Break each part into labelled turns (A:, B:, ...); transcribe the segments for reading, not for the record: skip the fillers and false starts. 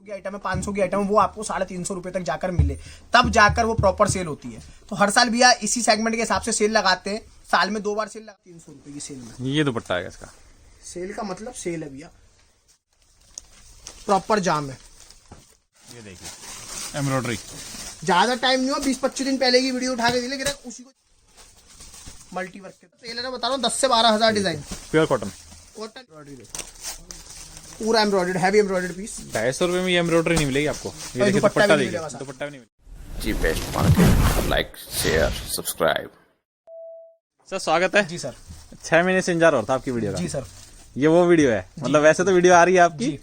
A: की आइटम है, 500 की आइटम है, वो आपको 350 रुपए तक जाकर मिले, तब जाकर वो प्रॉपर सेल होती है। तो हर साल भैया इसी सेगमेंट के हिसाब से सेल लगाते हैं, साल में 2 बार सेल लगाते हैं, 300 रुपए की सेल में।
B: ये दुपट्टा है इसका,
A: सेल का मतलब सेल है भैया, प्रॉपर जाम है।
B: ये देखिए एम्ब्रॉयडरी,
A: ज्यादा टाइम नहीं हुआ, 20-25 दिन पहले की वीडियो उठा के दिले उसी को मल्टी वर्क के सेल है, बता रहा हूँ 10 से 12 हजार डिजाइन,
B: प्योर कॉटन
A: एम्ब्रॉयडरी, पूरा एम्ब्रॉयडर्ड, हैवी एम्ब्रॉयडर्ड पीस।
B: 250 रुपए में ये एम्ब्रॉयडरी नहीं मिलेगी आपको। ये देखिए दुपट्टा देखिए, दुपट्टा भी नहीं मिलेगा।
C: जी best market, like share subscribe.
B: Sir स्वागत है
A: जी सर।
B: 6 महीने से इंतजार हो रहा था आपकी वीडियो का।
A: जी सर।
B: ये वो वीडियो है, मतलब वैसे तो वीडियो आ रही है आपकी,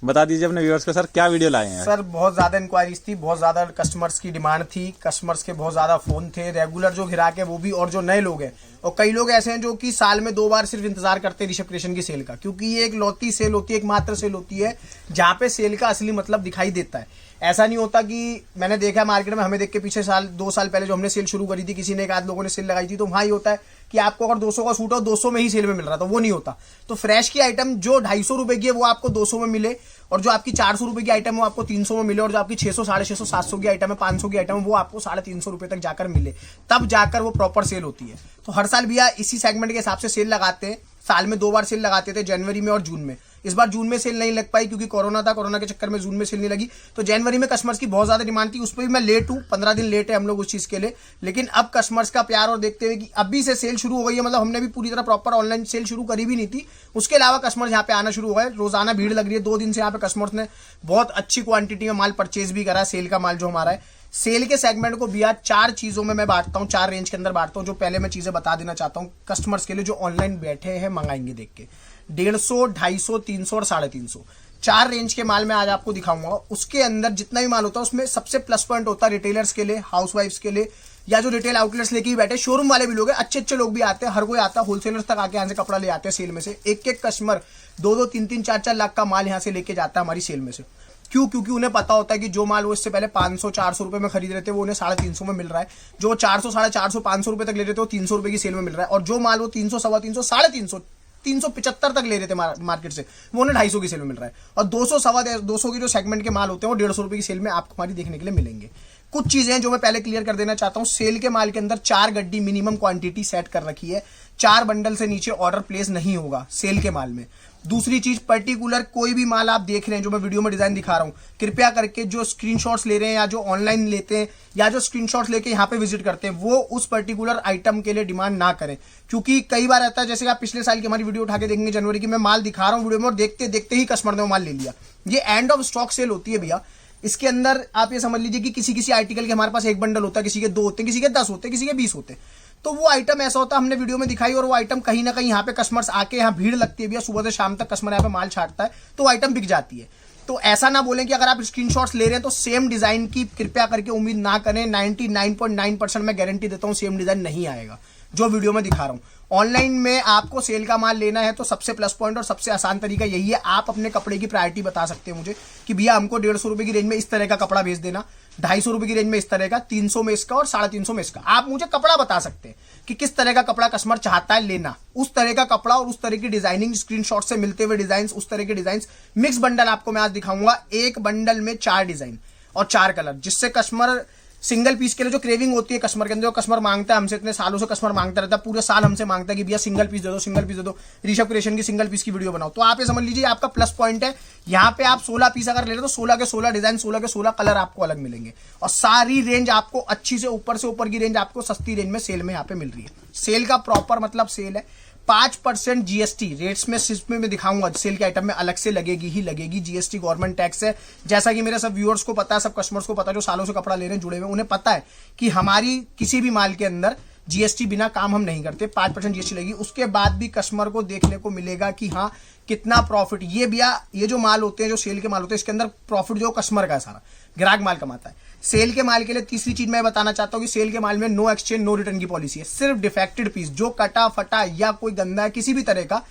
B: बता दीजिए अपने व्यूअर्स को सर क्या वीडियो लाए हैं।
A: सर बहुत ज्यादा इंक्वायरीज थी, बहुत ज्यादा कस्टमर्स की डिमांड थी, कस्टमर्स के बहुत ज्यादा फोन थे, रेगुलर जो ग्राहक है वो भी, और जो नए लोग हैं, और कई लोग ऐसे हैं जो कि साल में 2 बार सिर्फ इंतजार करते हैं ऋषभ क्रिएशन की सेल का, क्योंकि ये एक लौती सेल होती है, एकमात्र सेल होती है जहाँ पे सेल का असली मतलब दिखाई देता है। ऐसा नहीं होता कि मैंने देखा है मार्केट में, हमें देख के पीछे 2 साल पहले जो हमने सेल शुरू करी थी, किसी ने एक आध लोगों ने सेल लगाई थी, तो वहां ही होता है कि आपको अगर 200 का सूट हो 200 में ही सेल में मिल रहा था, वो नहीं होता। तो फ्रेश की आइटम जो 250 रुपए की है वो आपको 200 में मिले, और जो आपकी 400 रुपए की आइटम है वो आपको 300 में मिले, और जो आपकी 600, 650, 700 की आइटम है, 500 की आइटम है, वो आपको 350 रुपए तक जाकर मिले, तब जाकर वो प्रॉपर सेल होती है। तो हर साल भैया इसी सेगमेंट के हिसाब से सेल लगाते हैं, साल में 2 बार सेल लगाते थे, जनवरी में और जून में। इस बार जून में सेल नहीं लग पाई क्योंकि कोरोना था, कोरोना के चक्कर में जून में सेल नहीं लगी। तो जनवरी में कस्टमर्स की बहुत ज्यादा डिमांड थी, उस पर भी मैं लेट हूँ, 15 दिन लेट है हम लोग उस चीज के लिए, लेकिन अब कस्टमर्स का प्यार और देखते हुए कि अभी से सेल शुरू हो गई है, मतलब हमने भी पूरी तरह प्रॉपर ऑनलाइन सेल शुरू करी भी नहीं थी, उसके अलावा कस्टमर्स यहाँ पे आना शुरू हो गए, रोजाना भीड़ लग रही है। 2 दिन से यहाँ पे कस्टमर्स ने बहुत अच्छी क्वांटिटी में माल परचेज भी करा, सेल का माल जो हमारा है। सेल के सेगमेंट को भैया 4 चीजों में मैं बांटता हूँ, 4 रेंज के अंदर बांटता हूँ। जो पहले मैं चीजें बता देना चाहता हूँ कस्टमर्स के लिए जो ऑनलाइन बैठे हैं मंगाएंगे देख के, 150, 250, 300 और 350, 4 रेंज के माल मैं आज आपको दिखाऊंगा। उसके अंदर जितना भी माल होता है उसमें सबसे प्लस पॉइंट होता है रिटेलर्स के लिए, हाउसवाइफ्स के लिए, या जो रिटेल आउटलेट्स लेके ही बैठे, शोरूम वाले भी लोग हैं, अच्छे अच्छे लोग भी आते हैं, हर कोई आता है, होलसेलर्स तक आके यहाँ से कपड़ा ले आते हैं सेल में से। एक एक कस्टमर 2-2, 3-3, 4-4 लाख का माल यहाँ से लेके जाता है हमारी सेल में से। क्यों? क्योंकि उन्हें पता होता है कि जो माल वो इससे पहले 500-400 रुपए में खरीद रहे थे वो उन्हें 350 में मिल रहा है, जो 400, 450, 500 रुपए तक ले रहे थे वो 300 रुपए की सेल में मिल रहा है, और जो माल वो 300, 350, 350, 375 तक ले रहे थे मार्केट से, वो उन्हें 250 की सेल में मिल रहा है। और 200, 250 की जो सेगमेंट के माल होते हैं वो 150 रुपए की सेल में आपको हमारी देखने के लिए मिलेंगे। कुछ चीजें हैं जो मैं पहले क्लियर कर देना चाहता हूं। सेल के माल के अंदर 4 गड्डी मिनिमम क्वांटिटी सेट कर रखी है, 4 बंडल से नीचे ऑर्डर प्लेस नहीं होगा सेल के माल में। दूसरी चीज, पर्टिकुलर कोई भी माल आप देख रहे हैं जो मैं वीडियो में डिजाइन दिखा रहा हूं, कृपया करके जो स्क्रीनशॉट्स ले रहे हैं या जो ऑनलाइन लेते हैं या जो स्क्रीनशॉट्स लेके यहाँ पे विजिट करते हैं, वो उस पर्टिकुलर आइटम के लिए डिमांड ना करें। क्योंकि कई बार ऐसा है, जैसे आप पिछले साल की हमारी वीडियो उठा के देखेंगे जनवरी की, मैं माल दिखा रहा हूँ वीडियो में और देखते देखते ही कस्टमर ने वो माल ले लिया। ये एंड ऑफ स्टॉक सेल होती है भैया। इसके अंदर आप ये समझ लीजिए कि किसी आर्टिकल के हमारे पास 1 बंडल होता है, किसी के 2 होते हैं, किसी के 10 होते हैं, किसी के 20 होते हैं। तो वो आइटम ऐसा होता है, हमने वीडियो में दिखाई, और वो आइटम कहीं ना कहीं यहाँ पे कस्टमर्स आके, यहाँ भीड़ लगती है भैया, सुबह से शाम तक कस्टमर यहाँ पे माल छाटता है, तो वो आइटम बिक जाती है। तो ऐसा ना बोलें कि अगर आप स्क्रीनशॉट्स ले रहे हैं तो सेम डिजाइन की कृपया करके उम्मीद ना करें। 99.9% मैं गारंटी देता हूँ सेम डिजाइन नहीं आएगा जो वीडियो में दिखा रहा हूँ। ऑनलाइन में आपको सेल का माल लेना है तो सबसे प्लस पॉइंट और सबसे आसान तरीका यही है, आप अपने कपड़े की प्रायोरिटी बता सकते हैं मुझे कि भैया हमको 150 रुपए की रेंज में इस तरह का कपड़ा भेज देना, 250 रुपए की रेंज में इस तरह का, 300 में इसका और 350 में इसका। आप मुझे कपड़ा बता सकते हैं कि किस तरह का कपड़ा कस्टमर चाहता है लेना, उस तरह का कपड़ा और उस तरह की डिजाइनिंग, स्क्रीनशॉट से मिलते हुए डिजाइन, उस तरह के डिजाइन। मिक्स बंडल आपको मैं आज दिखाऊंगा, एक बंडल में 4 डिजाइन और 4 कलर, जिससे कस्टमर सिंगल पीस के लिए जो क्रेविंग होती है कस्टमर के अंदर, जो कस्टमर मांगता है हमसे, इतने सालों से कस्टमर मांगता रहता है, पूरे साल हमसे मांगता है कि भैया सिंगल पीस दे दो, सिंगल पीस दे दो, ऋषभ क्रिएशन की सिंगल पीस की वीडियो बनाओ। तो आप ये समझ लीजिए आपका प्लस पॉइंट है, यहाँ पे आप 16 पीस अगर ले रहे तो 16 के 16 डिजाइन, 16 के 16 कलर आपको अलग मिलेंगे, और सारी रेंज आपको अच्छी से ऊपर की रेंज आपको सस्ती रेंज में सेल में यहाँ पे मिल रही है। सेल का प्रॉपर मतलब सेल है, 5% जीएसटी रेट्स में सिर्फ में दिखाऊंगा, सेल के आइटम में अलग से लगेगी ही लगेगी, जीएसटी गवर्नमेंट टैक्स है। जैसा कि मेरे सब व्यूअर्स को पता है, सब कस्टमर्स को पता है, जो सालों से कपड़ा ले रहे हैं जुड़े हुए, उन्हें पता है कि हमारी किसी भी माल के अंदर जीएसटी बिना काम हम नहीं करते, 5% जीएसटी लगेगी। उसके बाद भी कस्टमर को देखने को मिलेगा कि हाँ कितना प्रॉफिट, ये भैया ये जो माल होते हैं, जो सेल के माल होते हैं, इसके अंदर प्रॉफिट जो कस्टमर का है, सारा ग्राहक माल कमाता है। सेल के माल के लिए तीसरी चीज मैं बताना चाहता हूं कि सेल के माल में नो एक्सचेंज नो रिटर्न की पॉलिसी है। सिर्फ डिफेक्टेड पीस, जो कटा फटा या कोई गंदा है, किसी भी तरह का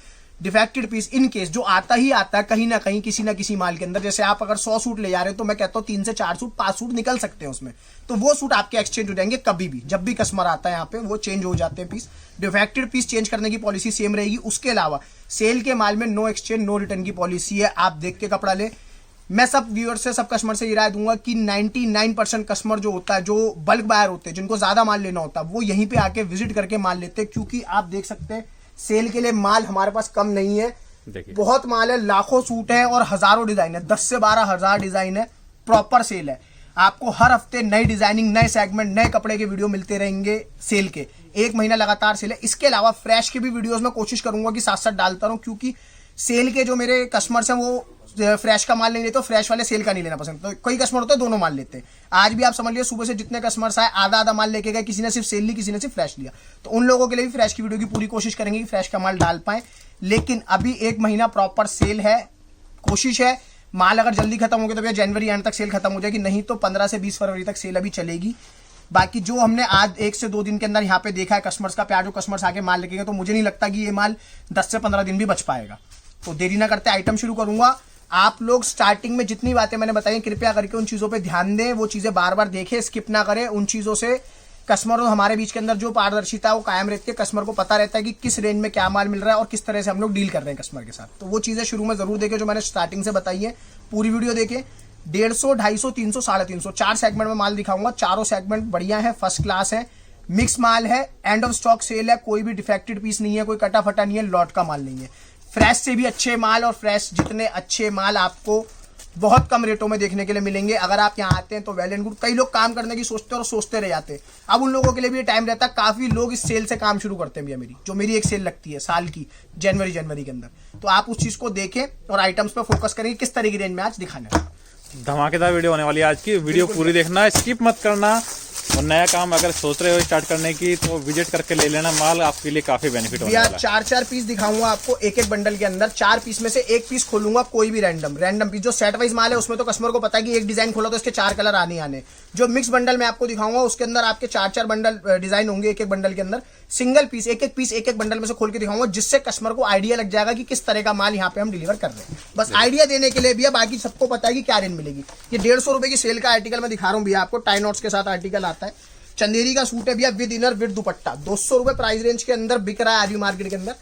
A: डिफेक्टेड पीस, इन केस जो आता ही आता है कहीं ना कहीं किसी ना किसी माल के अंदर, जैसे आप अगर 100 सूट ले जा रहे हैं तो मैं कहता हूं 3 से 4 सूट 5 सूट निकल सकते हैं उसमें, तो वो सूट आपके एक्सचेंज हो जाएंगे कभी भी, जब भी कस्टमर आता है यहाँ पे वो चेंज हो जाते हैं पीस। डिफेक्टेड पीस चेंज करने की पॉलिसी सेम रहेगी। उसके अलावा सेल के माल में नो एक्सचेंज नो रिटर्न की पॉलिसी है। आप देख के कपड़ा ले, मैं सब व्यूअर से, सब कस्टमर से ये राय दूंगा कि 99% कस्टमर जो होता है, जो बल्क बायर होते हैं, जिनको ज्यादा माल लेना होता है, वो यहीं पे आके विजिट करके माल लेते हैं। क्योंकि आप देख सकते हैं सेल के लिए माल हमारे पास कम नहीं है, बहुत माल है, लाखों सूट है और हजारों डिजाइन है, 10 से 12 हजार डिजाइन है, प्रॉपर सेल है। आपको हर हफ्ते नई डिजाइनिंग, नए सेगमेंट, नए कपड़े के वीडियो मिलते रहेंगे सेल के। 1 महीना लगातार सेल है। इसके अलावा फ्रेश के भी वीडियोस में कोशिश करूंगा कि साथ साथ डालता रहूं, क्योंकि सेल के जो मेरे कस्टमर्स हैं वो फ्रेश का माल नहीं लेते, फ्रेश वाले सेल का नहीं लेना पसंद। तो कई कस्टमर होते हैं दोनों माल लेते हैं। आज भी आप समझ लीजिए सुबह से जितने कस्टमर्स आए, आधा आधा माल लेके गए, किसी ने सिर्फ सेल ली, किसी ने सिर्फ फ्रेश लिया। तो उन लोगों के लिए भी फ्रेश की वीडियो की पूरी कोशिश करेंगे कि फ्रेश का माल डाल पाए। लेकिन अभी 1 महीना प्रॉपर सेल है, कोशिश है। माल अगर जल्दी खत्म हो गया तो भैया जनवरी एंड तक सेल खत्म हो जाएगी, नहीं तो 15 से 20 फरवरी तक सेल अभी चलेगी। बाकी जो हमने आज 1 से 2 दिन के अंदर यहाँ पे देखा है कस्टमर्स का प्यार, जो कस्टमर्स आके माल लेके गए, तो मुझे नहीं लगता कि ये माल 10 से 15 दिन भी बच पाएगा। तो देरी ना करते आइटम शुरू करूंगा। आप लोग स्टार्टिंग में जितनी बातें मैंने बताई, कृपया करके उन चीजों पे ध्यान दें, वो चीजें बार बार देखें, स्किप ना करें। उन चीजों से कस्टमर और हमारे बीच के अंदर जो पारदर्शिता है वो कायम रहती है। कस्टमर को पता रहता है कि किस रेंज में क्या माल मिल रहा है और किस तरह से हम लोग डील कर रहे हैं कस्टमर के साथ। तो वो चीजें शुरू में जरूर देखें जो मैंने स्टार्टिंग से बताई है, पूरी वीडियो देखें। 150, 250, 300, 350 4 सेगमेंट में माल दिखाऊंगा। चारों सेगमेंट बढ़िया है, फर्स्ट क्लास है, मिक्स माल है, एंड ऑफ स्टॉक सेल है, कोई भी डिफेक्टेड पीस नहीं है, कोई कटा फटा नहीं है, लॉट का माल नहीं है। फ्रेश से भी अच्छे माल, और फ्रेश जितने अच्छे माल आपको बहुत कम रेटों में देखने के लिए मिलेंगे। अगर आप यहाँ आते हैं तो वेल एंड गुड। कई लोग काम करने की सोचते हैं और सोचते रह जाते हैं। अब उन लोगों के लिए भी टाइम रहता है। काफी लोग इस सेल से काम शुरू करते हैं भैया, मेरी एक सेल लगती है साल की, जनवरी के अंदर। तो आप उस चीज को देखें और आइटम्स पे फोकस करेंगे किस तरह की रेंज में आज दिखाना है।
B: धमाकेदार वीडियो होने वाली है आज की। वीडियो पूरी देखना, स्किप मत करना। और नया काम अगर सोच रहे हो स्टार्ट करने की तो विजिट करके ले लेना माल, आपके लिए काफी बेनिफिट होने वाला है।
A: 4 पीस दिखाऊंगा आपको एक बंडल के अंदर। 4 पीस में से 1 पीस खोलूंगा, कोई भी रैंडम पीस। जो सेट वाइज माल है उसमें तो कस्टमर को पता है कि एक डिजाइन खोला तो इसके 4 कलर आने। जो मिक्स बंडल में आपको दिखाऊंगा उसके अंदर आपके 4 बंडल डिजाइन होंगे एक बंडल के अंदर। सिंगल पीस एक बंडल में से खोल के दिखाऊंगा, जिससे कस्टमर को आइडिया लग जाएगा कि किस तरह का माल यहाँ पे हम डिलीवर कर रहे हैं। बस आइडिया देने के लिए भैया, बाकी सबको पता है कि क्या रेंज मिलेगी। ये 150 रुपए की सेल का आर्टिकल मैं दिखा रहा हूँ भैया आपको, टाई नॉट्स के साथ आर्टिकल आता है। चंदेरी का सूट है भैया, विद इनर विद दुपट्टा, 200 रुपए प्राइस रेंज के अंदर बिक रहा है आरवी मार्केट के अंदर।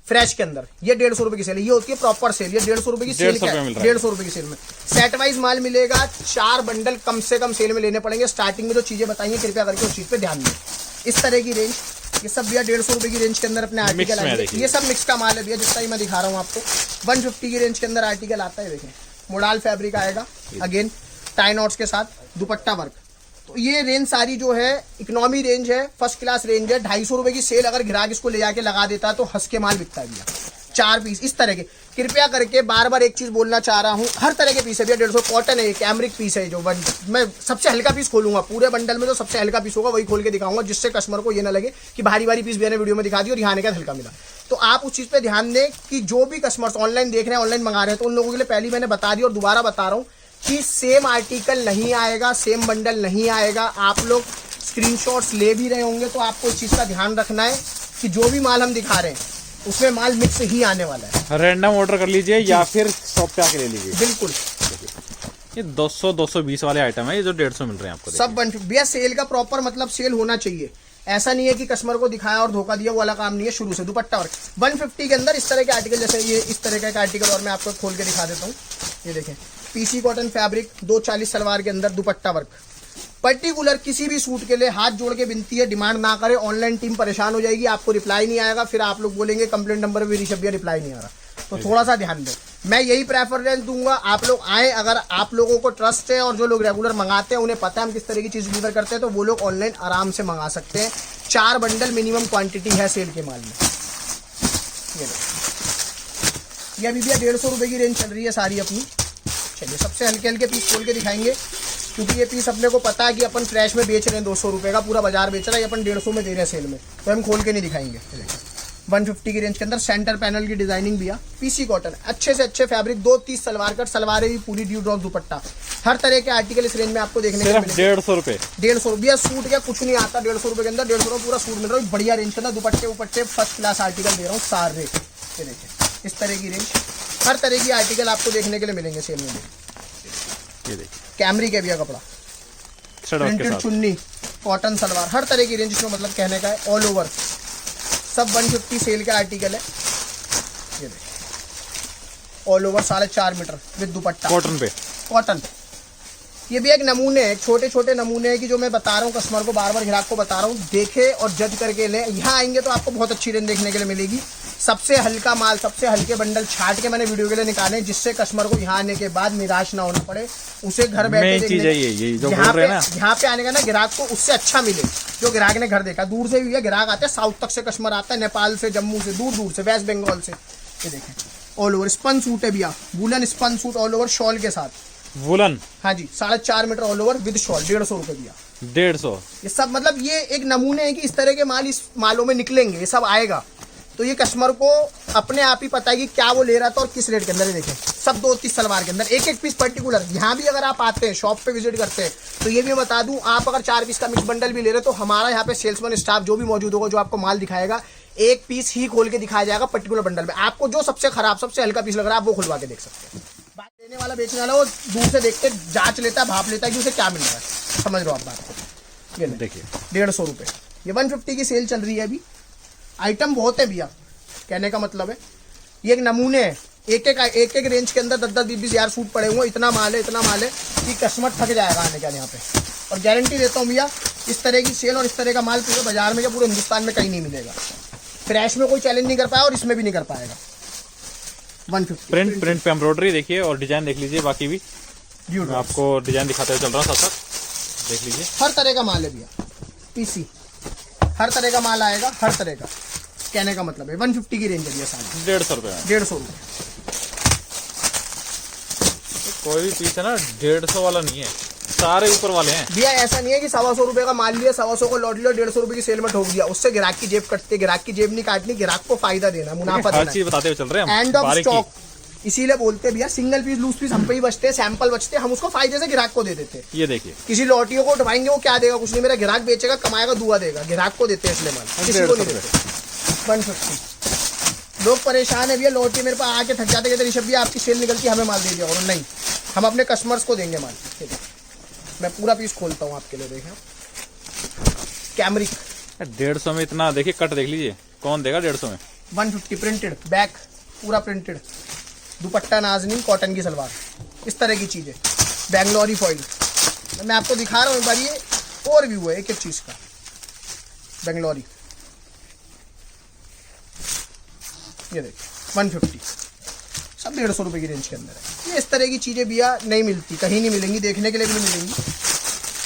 A: फ्रेश के अंदर ये 150 रुपए की सेल है, ये होती है प्रॉपर सेल। ये 150 रुपए की सेल, 150 रुपए की सेल में सेट वाइज माल मिलेगा। 4 बंडल कम से कम सेल में लेने पड़ेंगे। स्टार्टिंग में जो चीजें बताइए कृपया करके उस चीज पे ध्यान दें। इस तरह की रेंज, ये सब भैया 150 रुपए की रेंज के अंदर अपने आर्टिकल आएंगे। ये सब मिक्स का माल है भैया, जितना ही मैं दिखा रहा हूँ आपको। 150 की रेंज के अंदर आर्टिकल आता है। देखें, मोडाल फैब्रिक आएगा, अगेन टाई नॉट्स के साथ, दुपट्टा वर्क। तो ये रेंज सारी जो है इकोनॉमी रेंज है, फर्स्ट क्लास रेंज है। 250 रुपए की सेल अगर ग्राहक इसको ले जाके लगा देता है तो हंस के माल बिकता है भैया। 4 पीस इस तरह के। कृपया करके बार बार एक चीज बोलना चाह रहा हूँ, हर तरह के पीस है भैया। 150 कॉटन है, कैमरिक पीस है। जो मैं सबसे हल्का पीस खोलूंगा पूरे बंडल में, जो सबसे हल्का पीस होगा वही खोल के दिखाऊंगा, जिससे कस्टमर को ये ना लगे कि भारी पीस मैंने वीडियो में दिखा दी और यहाँ का हल्का मिला। तो आप उस चीज पे ध्यान दें कि जो भी कस्टमर्स ऑनलाइन देख रहे हैं, ऑनलाइन मंगा रहे हैं, तो उन लोगों के लिए पहले मैंने बता दी और दोबारा बता रहा हूँ कि सेम आर्टिकल नहीं आएगा, सेम बंडल नहीं आएगा। आप लोग स्क्रीनशॉट्स ले भी रहे होंगे तो आपको इस चीज का ध्यान रखना है कि जो भी माल हम दिखा रहे हैं उसमें माल मिक्स ही आने वाला है।
B: रैंडम ऑर्डर कर लीजिए या फिर शॉप पे आके ले लीजिए।
A: बिल्कुल।
B: ये 200-220 वाले आइटम है, ये जो 150 मिल रहे हैं आपको।
A: सब भैया सेल का प्रॉपर मतलब सेल होना चाहिए। ऐसा नहीं है कि कस्टमर को दिखाया और धोखा दिया, वो वाला काम नहीं है। शुरू से दुपट्टा वर्क 150 के अंदर इस तरह के आर्टिकल, जैसे ये इस तरह का एक आर्टिकल और मैं आपको खोल के दिखा देता हूँ। ये देखें, पीसी कॉटन फैब्रिक, 240 सलवार के अंदर दुपट्टा वर्क। पर्टिकुलर किसी भी सूट के लिए हाथ जोड़ के विनती है, डिमांड ना करें। ऑनलाइन टीम परेशान हो जाएगी, आपको रिप्लाई नहीं आएगा, फिर आप लोग बोलेंगे कंप्लेंट नंबर पे ऋषभ भैया रिप्लाई नहीं आ रहा। तो थोड़ा सा ध्यान दें। मैं यही प्रेफरेंस दूंगा, आप लोग आए। अगर आप लोगों को ट्रस्ट है और जो लोग रेगुलर मंगाते हैं उन्हें पता है हम किस तरह की चीज डिलीवर करते हैं, तो वो लोग ऑनलाइन आराम से मंगा सकते हैं। 4 बंडल मिनिमम क्वांटिटी है सेल के माल में। ये अभी भैया 150 रुपए की रेंज चल रही है सारी अपनी। चलिए सबसे हल्के पीस खोल के दिखाएंगे, क्योंकि ये पीस अपने को पता है कि अपन फ्रेश में बेच रहे हैं 200 रुपए का, पूरा बाजार बेच रहा है, अपन 150 में दे रहे हैं सेल में, तो हम खोल के नहीं दिखाएंगे। 150 की रेंज के अंदर सेंटर पैनल की डिजाइनिंग भी है, पीसी कॉटन, अच्छे से अच्छे फैब्रिक, 230 सलवार कट, सलवारें भी पूरी ड्यू ड्रॉप दुपट्टा, हर तरह के आर्टिकल इस रेंज में आपको देखने को मिलेंगे।
B: 150 रुपए,
A: 150 रुपया सूट क्या कुछ नहीं आता 150 रुपए के अंदर। 150 रुपये पूरा सूट मिल रहा है, बढ़िया रेंज के अंदर। दुपट्टे फर्स्ट क्लास आर्टिकल दे रहा हूँ सारे। ये देखिए इस तरह की रेंज, हर तरह की आर्टिकल आपको देखने के लिए मिलेंगे सेल में।
B: ये देखिए
A: कैमरी के भैया कपड़ा, प्रिंटेड चुन्नी, कॉटन सलवार, हर तरह की रेंज इसमें मतलब कहने का है, ऑल ओवर सब 150 सेल का आर्टिकल है। ये देखिए all over 4.5 metre with dupatta,
B: cotton पे
A: कॉटन, ये भी एक नमूने है, छोटे छोटे नमूने हैं कि जो मैं बता रहा हूँ कस्टमर को, बार बार ग्राहक को बता रहा हूँ, देखे और जज करके ले। यहाँ आएंगे तो आपको बहुत अच्छी रेंज देखने के लिए मिलेगी। सबसे हल्का माल, सबसे हल्के बंडल छाट के मैंने वीडियो के लिए निकाले, जिससे कस्टमर को यहाँ आने के बाद निराश ना होना पड़े, उसे घर बैठे
B: चीज है ये जो बोल रहे हैं ना,
A: यहाँ पे आने का ना ग्राहक को उससे अच्छा मिले जो ग्राहक ने घर देखा। दूर से भी ग्राहक आते हैं, साउथ तक से कस्टमर आता है, नेपाल से, जम्मू से, दूर दूर से, वेस्ट बंगाल से। ये देखें ऑल ओवर स्पन सूट है भैया, woollen spun suit all over shawl के साथ,
B: वुलन।
A: हाँ जी, 4.5 metre all over with shawl, 150 रुपए दिया।
B: 150।
A: ये सब मतलब ये एक नमूने हैं कि इस तरह के माल इस मालों में निकलेंगे, ये सब आएगा। तो ये कस्टमर को अपने आप ही पता है कि क्या वो ले रहा था और किस रेट के अंदर। देखें सब 2-3 सलवार के अंदर एक एक पीस पर्टिकुलर। यहाँ भी अगर आप आते हैं शॉप पे विजिट करते हैं तो ये भी बता दूं, आप अगर 4 पीस का मिक्स बंडल भी ले रहे हैं तो हमारा यहाँ पे सेल्समैन स्टाफ जो भी मौजूद होगा, जो आपको माल दिखाएगा, एक पीस ही खोल के दिखाया जाएगा पर्टिकुलर बंडल में। आपको जो सबसे खराब, सबसे हल्का पीस लग रहा है आप वो खुलवा के देख सकते हैं। बात लेने वाला, बेचने वाला वो दूर से देख के जांच लेता है, भाप लेता है कि उसे क्या मिल रहा है। समझ लो आप बात को। ये
B: देखिए
A: 150 रुपये, ये 150 की सेल चल रही है अभी। आइटम बहुत है भैया, कहने का मतलब है ये एक नमूने है। एक एक रेंज के अंदर 10-10, 20-20 हजार सूट पड़े हुए। इतना माल है कि कस्टमर थक जाएगा आने का यहाँ पे। और गारंटी देता हूँ भैया, इस तरह की सेल और इस तरह का माल पूरे बाजार में या पूरे हिंदुस्तान में कहीं नहीं मिलेगा। फ्रेश में कोई चैलेंज नहीं कर पाया और इसमें भी नहीं कर पाएगा। 150
B: प्रिंट पे एम्ब्रॉयडरी देखिए और डिजाइन देख लीजिए। बाकी भी मैं आपको डिजाइन दिखाते हुए चल रहा हूँ, साथ साथ देख लीजिए।
A: हर तरह का माल है भैया, पीसी हर तरह का माल आएगा, हर तरह का। कहने का मतलब है 150 की रेंज है भैया, सारी
B: 150 रुपये।
A: 150 रुपये
B: कोई भी पीस है ना 150 वाला नहीं है, सारे ऊपर वाले हैं
A: भैया। ऐसा नहीं है कि 125 रुपए का माल लिया, 125 को लौट लिया, 150 रुपए की सेल में ठोक दिया। उससे ग्राहक की जेब कटती है। ग्राहक की जेब नहीं काटनी, ग्राहक को फायदा देना, मुनाफा देना।
B: हर चीज बताते हुए चल रहे हैं,
A: एंड ऑफ स्टॉक। इसीलिए बोलते हैं भैया, सिंगल पीस लूज पीस हम पे ही बचते हैं, सैंपल बचते हैं, हम उसको फायदे से ग्राहक को दे देते हैं।
B: ये देखिए,
A: किसी लौटियों को उठवाएंगे वो क्या देगा, कुछ नहीं। मेरा ग्राहक बेचेगा, कमाएगा, दुआ देगा। ग्राहक को देते हैं इसलिए माल, किसी को नहीं देते। 150 लोग परेशान है भैया, लौटी मेरे पास आके थक जाते, कहते ऋषभ भैया आपकी सेल निकलती है, हमें माल दे दिया। और नहीं, हम अपने कस्टमर्स को देंगे माल। मैं पूरा पीस खोलता हूँ आपके लिए, देखें। कैमरिक
B: 150 में इतना देखिए, कट देख लीजिए, कौन देगा 150 में।
A: 150 प्रिंटेड, बैक पूरा प्रिंटेड, दुपट्टा नाजनीन, कॉटन की सलवार, इस तरह की चीजें। बेंगलोरी फॉइल मैं आपको दिखा रहा हूँ एक बार, ये और व्यू है एक एक चीज का। बेंगलोरी, ये देखिए 150, सब 150 रुपए की रेंज के अंदर है। ये इस तरह की चीजें भैया नहीं मिलती, कहीं नहीं मिलेंगी, देखने के लिए भी नहीं मिलेंगी।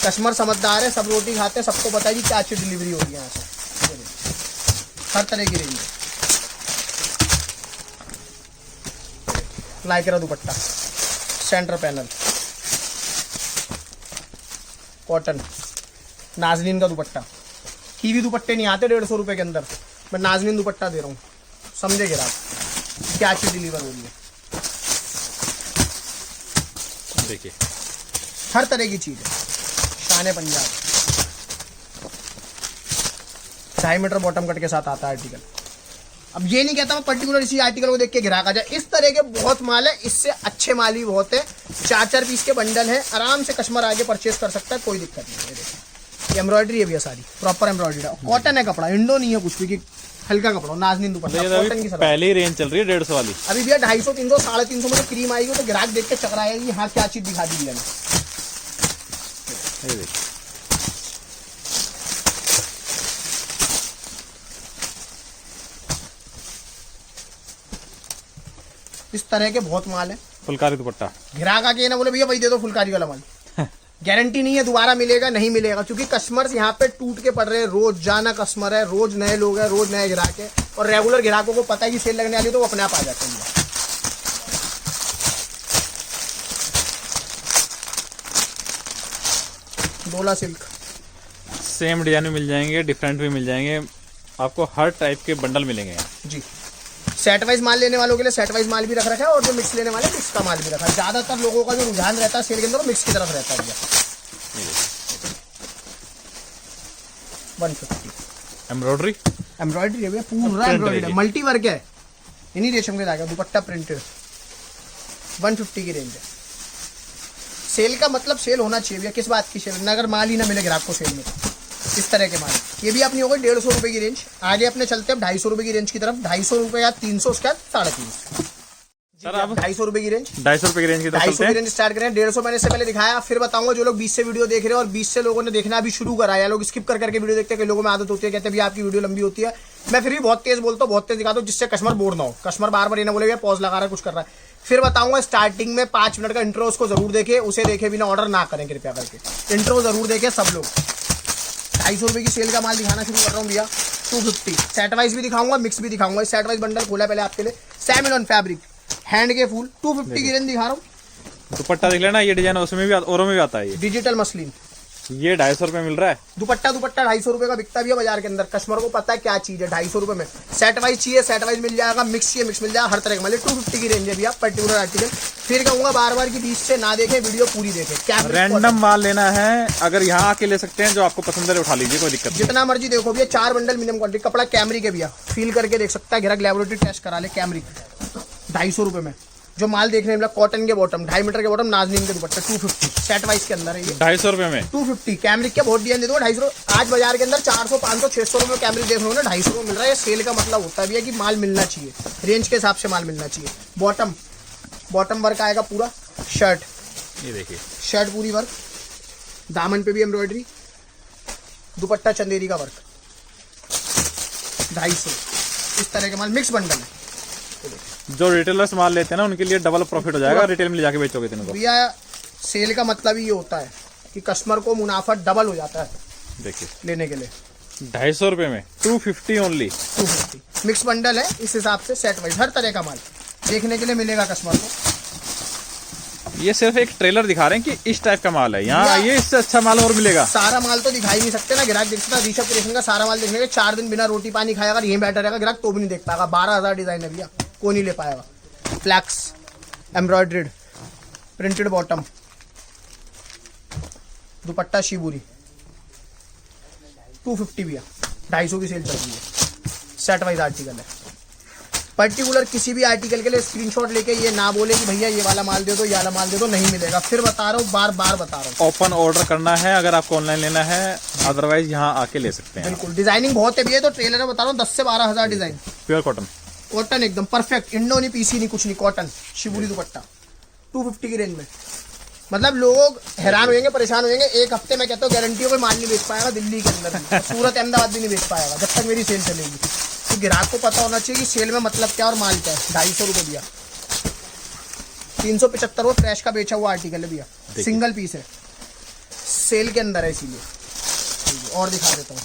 A: कस्टमर समझदार है, सब रोटी खाते हैं, सबको पता है कि क्या अच्छी डिलीवरी होगी यहाँ से। हर तरह की रेंज है। Lycra dupatta, centre panel, cotton, नाजनीन का दुपट्टा। कीवी दुपट्टे नहीं आते 150 रुपए के अंदर, मैं नाजनीन दुपट्टा दे रहा हूँ, समझे ग्राहक क्या चीज डिलीवर हो रही है।
B: देखिए
A: हर तरह की चीज है। शान पंजाब, 2.5 मीटर बॉटम कट के साथ आता है आर्टिकल। अब ये नहीं कहता मैं पर्टिकुलर इसी आर्टिकल को देख के ग्राहक आ जाए, इस तरह के बहुत माल है, इससे अच्छे माल भी बहुत है। 4-4 पीस के बंडल है, आराम से कस्टमर आगे परचेस कर सकता है, कोई दिक्कत नहीं है। ये एम्ब्रॉयडरी है भैया, सारी प्रॉपर एम्ब्रॉयडरी है, कॉटन है कपड़ा, इंडो नहीं है कुछ भी कि हल्का कपड़ा। नाजनीन दुपट्टा, कॉटन की सलवार।
B: पहली रेंज चल रही है 150 वाली।
A: अभी भैया 250, 300, 350 में क्रीम आएगी तो ग्राहक देख के चकराएगी, हाँ क्या चीज दिखा दी भैया ने।
B: ये देखिए
A: इस तरह के बहुत माल है।
B: फुलकारी दुपट्टा,
A: ग्राहक आके ना बोले भैया वही दे दो फुलकारी वाला माल, गारंटी नहीं है दोबारा मिलेगा नहीं मिलेगा, क्योंकि कस्टमर्स यहाँ पे टूट के पड़ रहे हैं। रोज जाना कस्टमर है, रोज नए लोग हैं, रोज नए ग्राहक है, और रेगुलर ग्राहकों को पता है कि सेल लगने वाली है तो वो अपने आप आ जाते हैं। डोला सिल्क,
B: सेम डिजाइन भी मिल जाएंगे, डिफरेंट भी मिल जाएंगे, आपको हर टाइप के बंडल मिलेंगे यहाँ
A: जी। सेट वाइज माल लेने वालों के लिए सेट वाइज माल भी रख रखा है, और जो मिक्स लेने वाले मिक्स का माल भी रखा है। ज्यादातर लोगों का जो रुझान रहता है सेल के अंदर मिक्स की तरफ रहता है। 150
B: एम्ब्रॉयडरी,
A: एम्ब्रॉयडरी है पूरा एम्ब्रॉयडरी, मल्टी वर्क है, इन्हीं रेशम के धागे, दुपट्टा प्रिंटेड। 150 की रेंज है। सेल का मतलब सेल होना चाहिए भैया, किस बात की सेल, अगर माल ही ना मिले ग्राहक को सेल में, इस तरह के माल। ये भी अपनी हो गई 150 रुपए की रेंज। आगे अपने चलते हैं 250 रुपए की रेंज की तरफ, 250 रुपए या 300, उसके बाद 350।
B: सर अब
A: 250 रुपए की रेंज,
B: 250 रुपए की रेंज की तरफ
A: 250
B: चलते
A: की
B: हैं।
A: रेंज स्टार्ट करें। 150 मैंने इससे पहले दिखाया, फिर बताऊंगा जो लोग 20 से वीडियो देख रहे हैं और 20 से लोगों ने देखना अभी शुरू करा है, लोग स्किप कर करके वीडियो देखते हैं, कई लोगों में आदत होती है, कहते हैं भी आपकी वीडियो लंबी होती है। मैं फिर भी बहुत तेज बोलता हूँ, बहुत तेज दिखाता हूँ, जिससे कस्टमर बोर ना हो, कस्टमर बार बार ये ना बोलेगा पॉज लगा रहा है कुछ कर रहा है। फिर बताऊंगा स्टार्टिंग में 5 मिनट का इंट्रो, उसको जरूर देखे, उसे देखे बिना ऑर्डर ना करें कृपया करके, इंट्रो जरूर देखे सब लोग। 250 रुपए की सेल का माल दिखाना शुरू कर रहा हूँ भैया। 250 सेट वाइज भी दिखाऊंगा, मिक्स भी दिखाऊंगा। सेट वाइज बंडल खोला पहले आपके लिए, सेमिनॉन फैब्रिक हैंड के फूल 250 की रेंज दिखा रहा हूँ।
B: दुपट्टा देख लेना, ये डिजाइन उसमें भी औरों में भी आता है। ये
A: डिजिटल मसलिन
B: ये 250 रुपए मिल रहा है।
A: दुपट्टा 250 रुपए का बिकता भी है बाजार के अंदर, कस्टमर को पता है क्या चीज है। 250 रुपए में सेट वाइज चाहिए, सेट वाइज मिल जाएगा, मिक्स चाहिए मिक्स मिल जाएगा, हर तरह का मतलब 250 की रेंज है भैया पर्टिकुलर आर्टिकल। फिर कहूंगा बार बार की 20 से ना देखें, वीडियो पूरी देखें। क्या
B: रैंडम माल लेना है, अगर यहाँ आके ले सकते हैं, जो आपको पसंद है उठा लीजिए, कोई दिक्कत नहीं।
A: जितना मर्जी देखो भैया, 4 बंडल मिनिमम क्वांटिटी। कपड़ा कैमरिक है भैया, फील करके देख सकता है, ग्राहक लैबोरेटरी टेस्ट करा ले। कैमरिक 250 रुपए में जो माल देखने मिला, कॉटन के बॉटम 2.5 मीटर के बॉटम, नाजनीन के दुपट्टा 250 सेट वाइज के अंदर है ये।
B: 250 रुपए में
A: 250 कैमरिक के बहुत डिजाइन दे दो 250। आज बाजार के अंदर 400 500 600 रुपए कैमरिक देख रहे हो ना, 250 रुपए मिल रहा है। ये सेल का मतलब होता है भैया कि माल मिलना चाहिए, रेंज के हिसाब से माल मिलना चाहिए। बॉटम वर्क आएगा पूरा, शर्ट
B: ये देखिए,
A: शर्ट पूरी वर्क, दामन पे भी एम्ब्रॉयडरी, दुपट्टा चंदेरी का वर्क, 250 इस तरह के माल मिक्स बंडल है।
B: जो रिटेलर्स माल लेते हैं ना, उनके लिए डबल प्रॉफिट हो जाएगा, रिटेल में ले जाके बेचोगे तीनों को।
A: भैया सेल का मतलब ही ये होता है कि कस्टमर को मुनाफा डबल हो जाता है
B: देखिए
A: लेने के लिए।
B: 250 रुपए में 250 ओनली।
A: 250 मिक्स बंडल है, इस हिसाब से सेट वाइज हर तरह का माल देखने के लिए मिलेगा कस्टमर को।
B: ये सिर्फ एक ट्रेलर दिखा रहे हैं कि इस टाइप का माल है यहाँ, ये इससे अच्छा माल और मिलेगा।
A: सारा माल तो दिखा ही नहीं सकते ना, ग्राहक देख सकता है। ऋषभ क्रिएशन का सारा माल देखने के 4 दिन बिना रोटी पानी खाया, अगर यहीं बैठा रहेगा ग्राहक तो भी नहीं देख पाएगा। 12,000 डिजाइन है भैया, कोई नहीं ले पाएगा। Flex embroidered printed bottom, dupatta शिबूरी 250 भैया, 250 की सेल चल रही है। सेट वाइज आर्टिकल है, पर्टिकुलर किसी भी आर्टिकल के लिए स्क्रीनशॉट लेके ये ना बोले कि भैया ये वाला माल दे दो, ये वाला माल दे दो, नहीं मिलेगा। फिर बता रहा हूँ, बार बार बता रहा हूँ।
B: ओपन ऑर्डर करना है अगर आपको ऑनलाइन लेना है, अदरवाइज यहाँ आके ले सकते हैं।
A: बिल्कुल डिजाइनिंग बहुत है भैया, तो ट्रेलर में बता रहा हूँ 10 से 12,000 डिजाइन।
B: प्योर कॉटन,
A: कॉटन एकदम परफेक्ट, इंडो नहीं, पीसी नहीं, कुछ नहीं, कॉटन शिबूरी दुपट्टा 250 की रेंज में। मतलब लोग हैरान होंगे, परेशान होंगे। एक हफ्ते में कहता हूँ गारंटी हो, कोई माल नहीं बेच पाएगा दिल्ली के अंदर, सूरत अहमदाबाद भी नहीं बेच पाएगा जब तक मेरी सेल चलेगी। तो ग्राहक को पता होना चाहिए कि सेल में मतलब क्या और माल क्या है। 250 रुपये भैया, 375 रुपये फ्रेश का बेचा हुआ आर्टिकल है भैया, सिंगल पीस है, सेल के अंदर है इसीलिए। और दिखा देता हूँ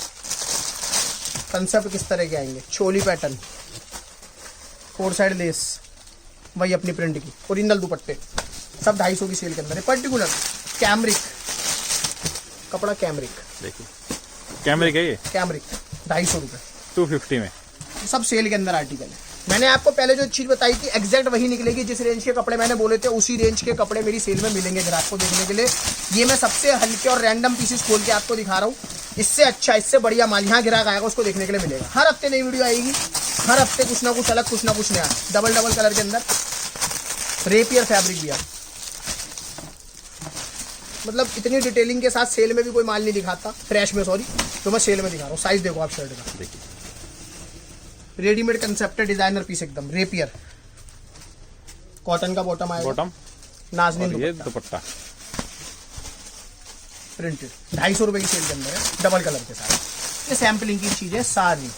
A: कंसेप्ट किस तरह के आएंगे। चोली पैटर्न, 4 साइड लेस, वही अपनी प्रिंट की, ओरिजिनल दुपट्टे, सब 250 की सेल के अंदर है। पर्टिकुलर कैमरिक कपड़ा, कैमरिक
B: देखिए कैमरिक है ये,
A: कैमरिक 250 रुपये
B: 250 में,
A: सब सेल के अंदर आर्टिकल है। मैंने आपको पहले जो चीज बताई थी एग्जैक्ट वही निकलेगी, जिस रेंज के कपड़े मैंने बोले थे उसी रेंज के कपड़े मेरी सेल में मिलेंगे ग्राहक को देखने के लिए। ये मैं सबसे हल्के और रैंडम पीसेस खोल के आपको दिखा रहा हूँ। इससे अच्छा, इससे बढ़िया माल यहाँ ग्राहक आएगा उसको देखने के लिए मिलेगा। हर हफ्ते नई वीडियो आएगी, हर हफ्ते कुछ ना कुछ अलग, कुछ ना कुछ नया। डबल कलर के अंदर रेपियर फैब्रिक दिया, मतलब इतनी डिटेलिंग के साथ सेल में भी कोई माल नहीं दिखाता, फ्रेश में सॉरी, तो मैं सेल में दिखा रहा हूँ। साइज देखो आप शर्ट का,
B: देखिए
A: रेडीमेड कंसेप्ट है, डिजाइनर पीस एकदम। रेपियर कॉटन का बॉटम आएगा,
B: बॉटम,
A: नाजनीन
B: ये
A: दुपट्टा
B: दुपट्टा
A: प्रिंटेड, 250 रुपए की सेल के अंदर है, डबल कलर के साथ। ये सैम्पलिंग की चीज है सारी।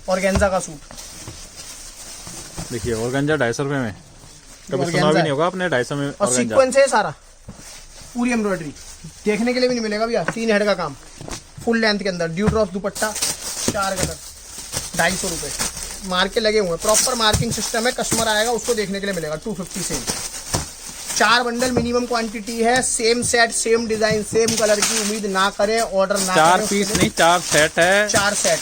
A: ऑर्गेन्जा का सूट,
B: देखिए ऑर्गेन्जा 250 रुपए में, कभी सुना भी नहीं होगा आपने 250 में
A: और
B: ऑर्गेन्जा।
A: सीक्वेंस है सारा, पूरी एम्ब्रॉयडरी, देखने के लिए भी नहीं मिलेगा भैया। 3 हेड का काम, फुल लेंथ के अंदर, ड्यू ड्रॉप दुपट्टा, 4 कलर, 250 रुपये मार के लगे हुए, प्रॉपर मार्किंग सिस्टम है। कस्टमर आएगा उसको देखने के लिए मिलेगा। 250 सेल, 4 बंडल मिनिमम क्वांटिटी है, same set, same design, same colour की उम्मीद ना करें, ऑर्डर ना
B: 4
A: करें।
B: पीस नहीं, 4 सेट है,
A: 4 सेट,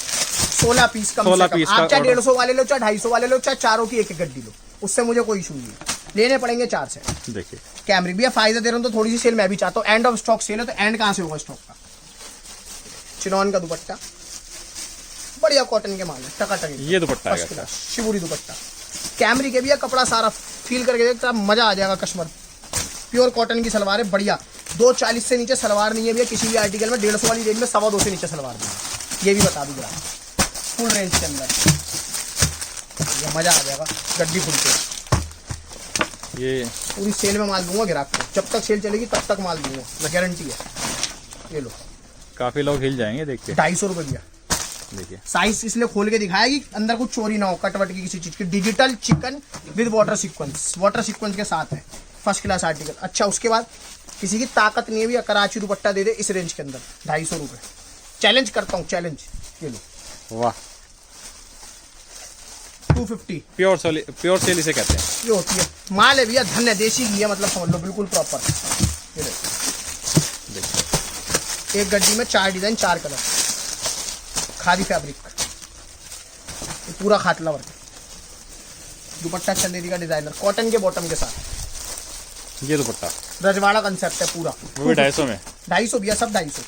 A: 16 पीस कम
B: 16
A: से कम।
B: पीस
A: आप
B: का
A: चाहे
B: order।
A: 150 वाले लो, चाहे 250 वाले लो, चाहे चारों की एक एक गड्डी लो, उससे मुझे कोई इशू नहीं है। लेने पड़ेंगे 4 सेट।
B: देखिए
A: कैमरिक भैया फायदा दे रहा हूँ तो थोड़ी सी सेल मैं भी चाहता हूँ। एंड ऑफ स्टॉक सेल है तो एंड कहाँ से होगा स्टॉक का। चिनॉन का दुपट्टा, बढ़िया कॉटन के माल है, टकाटक,
B: ये दुपट्टा
A: फर्स्ट
B: आएगा,
A: क्लास शिबूरी दुपट्टा। कैमरिक है भैया, कपड़ा सारा फील करके देखता मजा आ जाएगा कस्टमर। प्योर कॉटन की सलवार है, बढ़िया। 240 से नीचे सलवार नहीं है भैया किसी भी आर्टिकल में। 150 वाली रेंज में 225 से नीचे सलवार नहीं है, ये भी बता दूंगा। फुल रेंज के अंदर ये मजा आ जाएगा, गड्डी फुल के।
B: ये
A: पूरी सेल में माल दूंगा ग्राहक को, जब तक सेल चलेगी तब तक माल दूंगा, गारंटी है। ये लो
B: काफी लोग हिल जाएंगे देख के।
A: 250 रुपये भैया।
B: देखिए
A: साइज इसलिए खोल के दिखाया कि अंदर कुछ चोरी ना हो, कटवट की किसी चीज की। Digital chicken with water sequence के साथ है, फर्स्ट क्लास आर्टिकल। अच्छा उसके बाद किसी की ताकत नहीं है भैया, कराची दुपट्टा दे दे इस रेंज के अंदर 250 रुपये। चैलेंज करता हूँ, चैलेंज। ये लो
B: वाह,
A: 250।
B: प्योर सेल इसे कहते हैं।
A: ये होती है, माल है भैया, धन है, देसी घी है, मतलब समझ लो बिल्कुल प्रॉपर। ये देखो, एक गड्डी में 4 डिजाइन 4 कलर, खादी फैब्रिक, ये पूरा खाटला वर्क, दुपट्टा चंदेरी का डिजाइनर, कॉटन के बॉटम के साथ।
B: ये दुपट्टा
A: रजवाड़ा कंसेप्ट है पूरा,
B: वो भी 250 में।
A: 250 भैया, सब 250।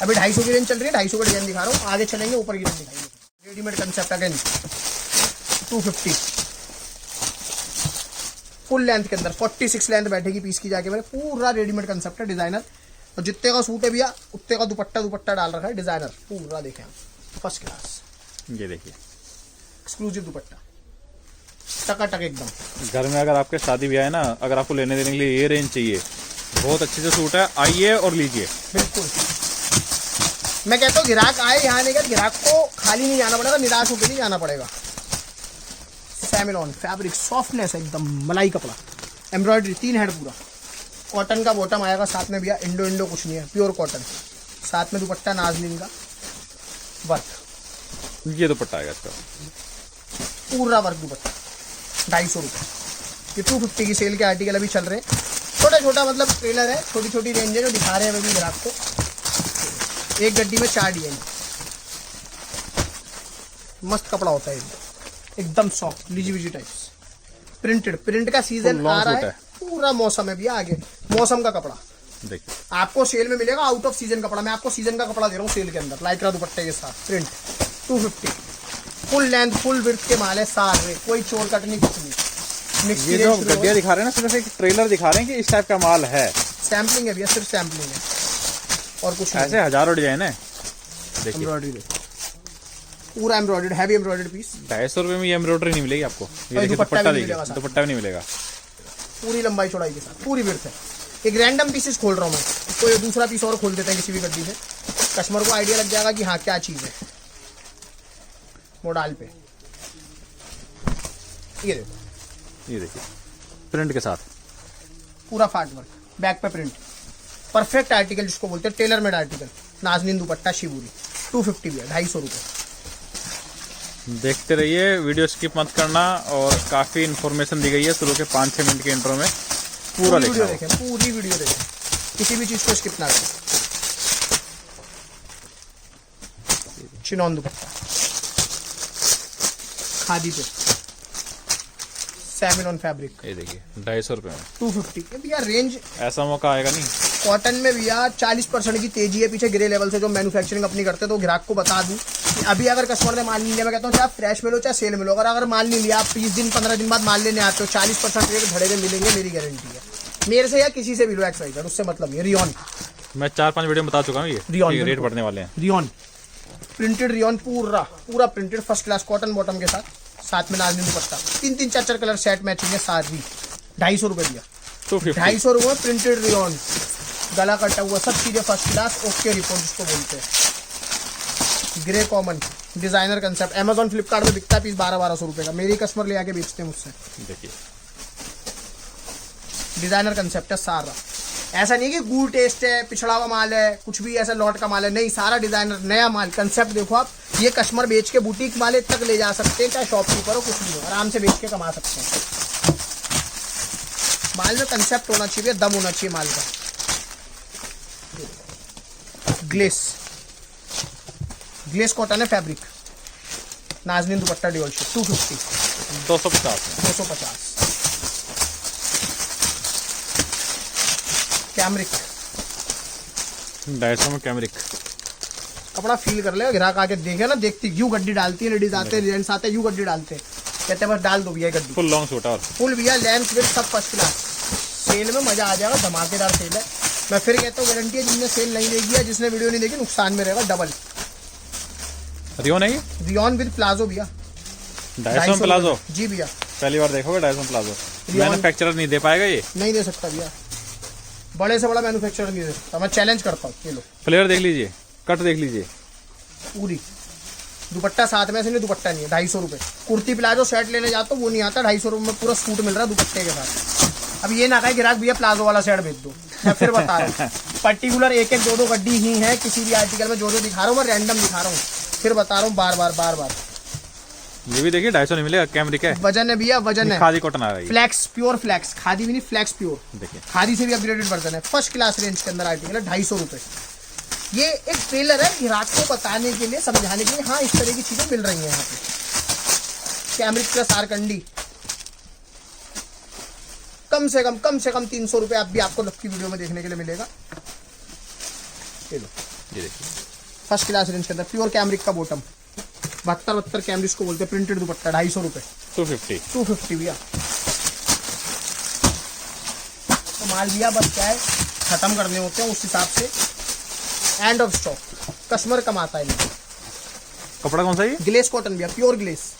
A: अभी 250 की रेंज चल रही है, 250 का डिजाइन दिखा रहा हूँ, आगे चलेंगे ऊपर की रेंज दिखाएंगे। Readymade concept again 250, full length के अंदर 46 लेंथ बैठेगी पीस की जाके मेरे, पूरा रेडीमेड कंसेप्ट है, डिजाइनर। और जितने का सूट है भैया उतने का दुपट्टा डाल रखा है, डिजाइनर पूरा देखें आप, फर्स्ट क्लास।
B: ये देखिए
A: एक्सक्लूसिव दुपट्टा, टकाटक एकदम।
B: घर में अगर आपके शादी ब्याह है ना, अगर आपको लेने देने के लिए ये रेंज चाहिए, बहुत अच्छे से सूट है, आइए और लीजिए।
A: बिल्कुल, मैं कहता हूँ ग्राहक आए यहाँ नहीं, ग्राहक को खाली नहीं जाना पड़ेगा, निराश होकर नहीं जाना पड़ेगा। सैमिलॉन फैब्रिक, सॉफ्टनेस एकदम, मलाई कपड़ा, एम्ब्रॉयडरी, 3 हेड पूरा, कॉटन का बॉटम आएगा साथ में भैया, इंडो कुछ नहीं है, प्योर कॉटन, साथ में दुपट्टा नाजनीन का वर्क।
B: ये दुपट्टा आएगा इसका,
A: पूरा वर्क दुपट्टा, 250 रुपये। ये 250 की सेल के आर्टिकल अभी चल रहे हैं, छोटा छोटा मतलब ट्रेलर है, छोटी छोटी रेंज है जो दिखा रहे हैं अभी ग्राहक को। एक गड्डी में 4 डिजाइन, मस्त कपड़ा होता है एकदम सॉफ्ट, लीजी टाइप्स, प्रिंट का सीजन आ रहा है, पूरा मौसम है भैया, आगे मौसम का कपड़ा।
B: देखिए
A: आपको सेल में मिलेगा आउट ऑफ सीजन कपड़ा, मैं आपको सीजन का कपड़ा दे रहा हूँ सेल के अंदर, लाइक्रा दुपट्टे के साथ, print 250, full length full width के माल है सारे, कोई चोर कट नहीं, कुछ नहीं। मिक्स
B: ये जो गड्डियाँ दिखा रहे हैं ना, सिर्फ एक ट्रेलर दिखा रहे हैं कि इस टाइप का माल है,
A: सैम्पलिंग है भैया, सिर्फ सैम्पलिंग है और कुछ नहीं।
B: ऐसे हजारों डिजाइन है। देखिए
A: एम्ब्रॉयडरी देखो, पूरा एम्ब्रॉयडर्ड, हैवी एम्ब्रॉयडर्ड पीस।
B: 250 रुपये में ये एम्ब्रॉयडरी नहीं मिलेगी आपको। ये देखिए
A: दुपट्टा
B: दुपट्टा
A: भी
B: देखिए,
A: मिलेगा साथ।
B: दुपट्टा भी नहीं मिलेगा।
A: पूरी लंबाई चौड़ाई के साथ, पूरी विड्थ है। एक रैंडम पीसेस खोल रहा हूँ मैं, तो ये दूसरा पीस और खोल देते हैं किसी भी गड्डी से, कस्टमर को आइडिया लग जाएगा कि हाँ क्या चीज़ है। मोडाल पे ये देखो,
B: ये देखिए प्रिंट के साथ,
A: पूरा फाट वर्क, बैक पे प्रिंट, परफेक्ट आर्टिकल जिसको बोलते हैं, tailor made article, Nazneen dupatta शिवूरी, 250 भी है, 250 रुपये।
B: देखते रहिए, वीडियो स्किप मत करना, और काफ़ी इन्फॉर्मेशन दी गई है शुरू के 5-6 मिनट के इंट्रो में, पूरा
A: वीडियो
B: देखना।
A: देखें, पूरी वीडियो देखें, किसी भी चीज़ को स्किप ना करें। चिनॉन दुपट्टा, खादी पे, सैमिलॉन फैब्रिक,
B: ये देखिए 250 रुपये में
A: 250 भैया। रेंज
B: ऐसा मौका आएगा नहीं।
A: कॉटन में भैया 40% की तेजी है पीछे ग्रे लेवल से, जो मैन्युफैक्चरिंग अपनी करते हैं। तो ग्राहक को बता दूं कि अभी अगर कस्टमर ने माल नहीं लिया, मैं कहता हूँ चाहे आप फ्रेश मिलो चाहे सेल मिलो, अगर माल नहीं लिया, आप 20 दिन 15 दिन बाद माल लेने आते हो, 40% रेट धड़े में मिलेंगे, मेरी गारंटी है, मेरे से या किसी से भी लो, एक्स उससे मतलब नहीं। रियॉन,
B: मैं 4-5 वीडियो में बता चुका हूँ ये
A: रियॉन
B: रेट बढ़ने वाले हैं।
A: रियॉन प्रिंटेड, रियॉन पूरा printed, first class cotton bottom के साथ में नाजनीन दुपट्टा, 3-3 4-4 कलर सेट मैचिंग है सारी, 250 रुपये भैया,
B: 250।
A: 250 रुपये प्रिंटेड रियॉन, गला कटा हुआ, सब चीजें फर्स्ट क्लास, ओके रिपोर्ट जिसको बोलते हैं। Grey common designer concept, Amazon Flipkart में बिकता है पीस 1200 रुपये का, मेरी कस्टमर ले आके बेचते हैं मुझसे।
B: देखिए
A: डिजाइनर कंसेप्ट है सारा, ऐसा नहीं कि गुड टेस्ट है, पिछड़ा हुआ माल है, कुछ भी ऐसा लॉट का माल है, नहीं, सारा डिजाइनर नया माल। कंसेप्ट देखो आप, ये कस्टमर बेच के बुटीक वाले तक ले जा सकते हैं, चाहे शॉपकीपर हो, कुछ भी हो, आराम से बेच के कमा सकते हैं। माल में कंसेप्ट होना चाहिए, दम होना चाहिए माल का। ग्लेस कॉटन है फैब्रिक, नाजनीन दुपट्टा ड्यूल शेड, 250,
B: 250।
A: कैमरिक,
B: 250 में कैमरिक,
A: कपड़ा फील कर ले, ग्राहक आके देखे ना, देखती यूं गड्डी डालती है, लेडीज आते हैं, जेंट्स आते हैं, यूं गड्डी डालते हैं, कहते हैं बस डाल दो भैया गड्डी।
B: फुल लॉन्ग सूट और
A: फुल भैया, लेंथ विड्थ सब फर्स्ट क्लास, सेल में मजा आ जाएगा, धमाकेदार सेल है। मैं फिर कहता हूँ गारंटी है, जिसने सेल नहीं देखी है, जिसने वीडियो नहीं देखी, नुकसान में रहेगा डबल।
B: रियॉन है ये,
A: रियॉन विद प्लाजो भैया,
B: 250 में प्लाजो,
A: जी भैया,
B: पहली बार देखोगे 250 में प्लाजो। मैन्युफैक्चरर नहीं दे पाएगा ये?
A: नहीं दे सकता भैया, बड़े से बड़ा मैन्युफैक्चरर नहीं दे सकता। मैं चैलेंज करता हूँ। ये लो
B: फ्लेयर देख लीजिए, कट देख लीजिए,
A: पूरी दुपट्टा साथ में, इसलिए दुपट्टा नहीं है। 250 रुपये। कुर्ती प्लाजो सेट लेने जाता हूँ वो नहीं आता, 250 रुपये में पूरा सूट मिल रहा है दुपट्टे के साथ। अब ये ना कहे ग्राहक भैया प्लाजो वाला सेट भेज दो। मैं फिर बता रहा हूँ पर्टिकुलर एक एक दो गड्डी ही है किसी भी आर्टिकल में, जो दिखा रहा हूँ मैं रैंडम दिखा रहा हूँ, फिर बता रहा हूँ बार बार।
B: ये भी देखिए 250 नहीं मिलेगा, कैमरिक है,
A: वजन है भैया, वजन है।
B: खादी कॉटन आ रहा है।
A: फ्लैक्स, प्योर फ्लैक्स, खादी भी नहीं, फ्लैक्स प्योर।
B: देखिए
A: खादी से भी अपग्रेडेड वर्जन है, फर्स्ट क्लास रेंज के अंदर आर्टिकल है। 250 रुपये। ये एक ट्रेलर है ग्राहक को बताने के लिए, समझाने के लिए, हाँ इस तरह की चीजें मिल रही हैं यहाँ पे। कैमरिक प्लस आरकंडी, कम से कम 300 रुपये आप भी आपको लक्की वीडियो में देखने के लिए मिलेगा। ये लो,
B: ये देखिए
A: फर्स्ट क्लास रेंज के अंदर प्योर कैमरिक का बॉटम, 72 कैमरिक को बोलते हैं, प्रिंटेड दुपट्टा। 250 रुपये। 250 भैया। तो माल भैया बस क्या है, खत्म करने होते हैं उस हिसाब से, एंड ऑफ स्टॉक, कस्टमर कमाता है।
B: कपड़ा कौन सा है ये?
A: ग्लेस कॉटन भैया, प्योर ग्लेस।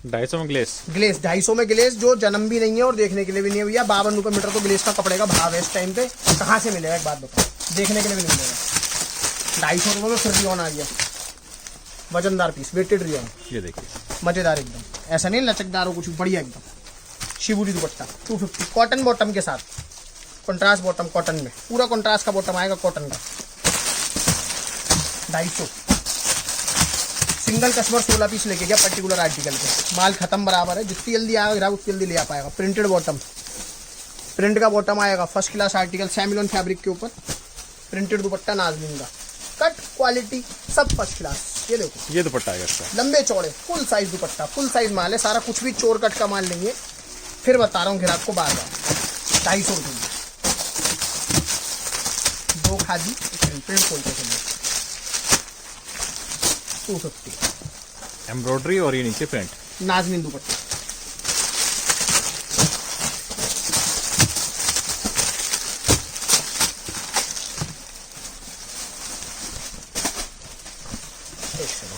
B: 250 में ग्लेस।
A: 250 में ग्लेस, जो जन्म भी नहीं है और देखने के लिए भी नहीं है भैया। 52 रुपये मीटर तो ग्लेस का कपड़े का भाव है इस टाइम पे। कहाँ से मिलेगा एक बात बताओ, देखने के लिए भी नहीं मिलेगा। 250 रुपये में फिर रियोन आ गया, वजनदार पीस, वेटेड रियोन।
B: ये देखिए
A: मजेदार एकदम, ऐसा नहीं लचकदार हो कुछ, बढ़िया एकदम। शिबूरी दुपट्टा 250, कॉटन बॉटम के साथ, कंट्रास्ट बॉटम कॉटन में, पूरा कंट्रास्ट का बॉटम आएगा कॉटन का। 250। सिंगल कस्टमर 16 पीस लेके गया पर्टिकुलर आर्टिकल पे, माल खत्म बराबर है। जितनी जल्दी आएगा ग्राहक उतनी जल्दी ले आ पाएगा। प्रिंटेड बॉटम, प्रिंट का बॉटम आएगा, फर्स्ट क्लास आर्टिकल, सेमिलॉन फैब्रिक के ऊपर, प्रिंटेड दुपट्टा नाज़नीन का, कट क्वालिटी सब फर्स्ट क्लास। ये देखो,
B: ये दुपट्टा आएगा इसका,
A: लंबे चौड़े full size dupatta, full size माल है सारा, कुछ भी चोर कट का माल नहीं है। फिर बता रहा हूँ ग्राहक को बार बार, 250 रुपये। 2 खादी प्रिंट खोलते थे 250।
B: एम्ब्रॉयडरी और ये नीचे प्रिंट,
A: नाज़नीन दुपट्टा।